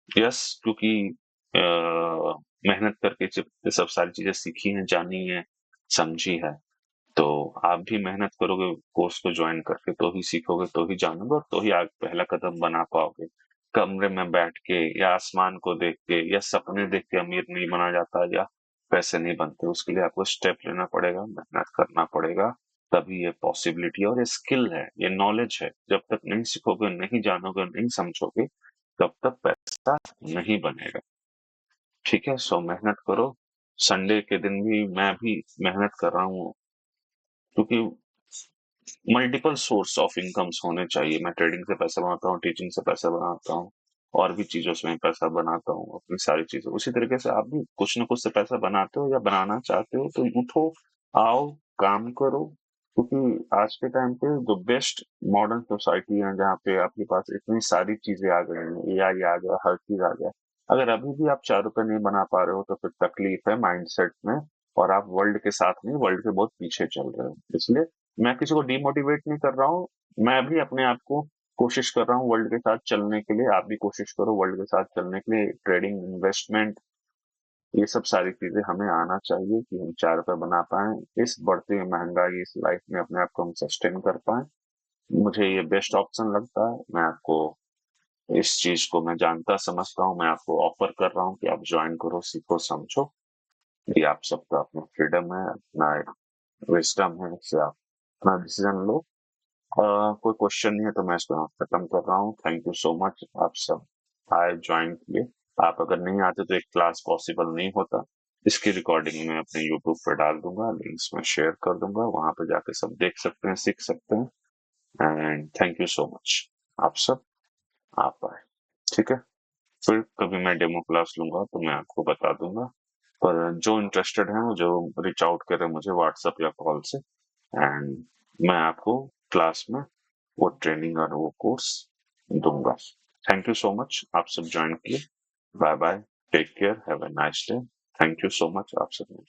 यस, क्योंकि मेहनत करके जब ये सब सारी चीजें सीखी हैं, जानी है, समझी है, तो आप भी मेहनत करोगे, कोर्स को ज्वाइन करके तो ही सीखोगे, तो ही जानोगे, और तो ही आगे पहला कदम बना पाओगे। कमरे में बैठ के या आसमान को देख के या सपने देख के अमीर नहीं बना जाता, या पैसे नहीं बनते। उसके लिए आपको स्टेप लेना पड़ेगा, मेहनत करना पड़ेगा, तभी ये पॉसिबिलिटी है। और ये स्किल है, ये नॉलेज है, जब तक नहीं सीखोगे, नहीं जानोगे, नहीं समझोगे, तब तक पैसा नहीं बनेगा। ठीक है? सो मेहनत करो। संडे के दिन भी मैं भी मेहनत कर रहा हूँ, क्योंकि मल्टीपल सोर्स ऑफ इनकम्स होने चाहिए। मैं ट्रेडिंग से पैसा बनाता हूँ, टीचिंग से पैसा बनाता हूँ, और भी चीजों से मैं पैसा बनाता हूँ, अपनी सारी चीजें। उसी तरीके से आप भी कुछ ना कुछ से पैसा बनाते हो या बनाना चाहते हो, तो उठो, आओ, काम करो। क्योंकि आज के टाइम पे जो बेस्ट मॉडर्न सोसाइटी है, जहाँ पे आपके पास इतनी सारी चीजें आ गई हैं, एआई आ गया, हर चीज आ गया। अगर अभी भी आप 4 रुपए नहीं बना पा रहे हो, तो फिर तकलीफ है माइंडसेट में, और आप वर्ल्ड के साथ नहीं, वर्ल्ड के बहुत पीछे चल रहे हो। इसलिए मैं किसी को डिमोटिवेट नहीं कर रहा हूँ। मैं भी अपने आप को कोशिश कर रहा हूँ वर्ल्ड के साथ चलने के लिए। आप भी कोशिश करो वर्ल्ड के साथ चलने के लिए। ट्रेडिंग, इन्वेस्टमेंट, ये सब सारी चीजें हमें आना चाहिए, कि हम 4 रुपए बना पाए, इस बढ़ती हुई महंगाई, इस लाइफ में अपने आप को हम सस्टेन कर पाए। मुझे ये बेस्ट ऑप्शन लगता है। मैं आपको इस चीज को मैं जानता समझता हूँ, मैं आपको ऑफर कर रहा हूँ कि आप ज्वाइन करो, सीखो, समझो। ये आप सबका अपना फ्रीडम है, अपना विजडम है, इससे आप अपना डिसीजन लो। कोई क्वेश्चन नहीं है तो मैं इसको यहाँ खत्म कर रहा हूँ। थैंक यू सो मच, आप सब आए, ज्वाइन किए। आप अगर नहीं आते तो एक क्लास पॉसिबल नहीं होता। इसकी रिकॉर्डिंग मैं अपने यूट्यूब पे डाल दूंगा, लिंक्स में शेयर कर दूंगा, वहां पे जाके सब देख सकते हैं, सीख सकते हैं। And thank you so much, आप सब आप आए। ठीक है, फिर कभी मैं डेमो क्लास लूंगा तो मैं आपको बता दूंगा। पर जो इंटरेस्टेड है, जो रीच आउट करें मुझे व्हाट्सएप या कॉल से, एंड मैं आपको क्लास में वो ट्रेनिंग और वो कोर्स दूंगा। थैंक यू सो मच, आप सब ज्वाइन किए। Bye bye, take care, have a nice day. Thank you so much, आप सब।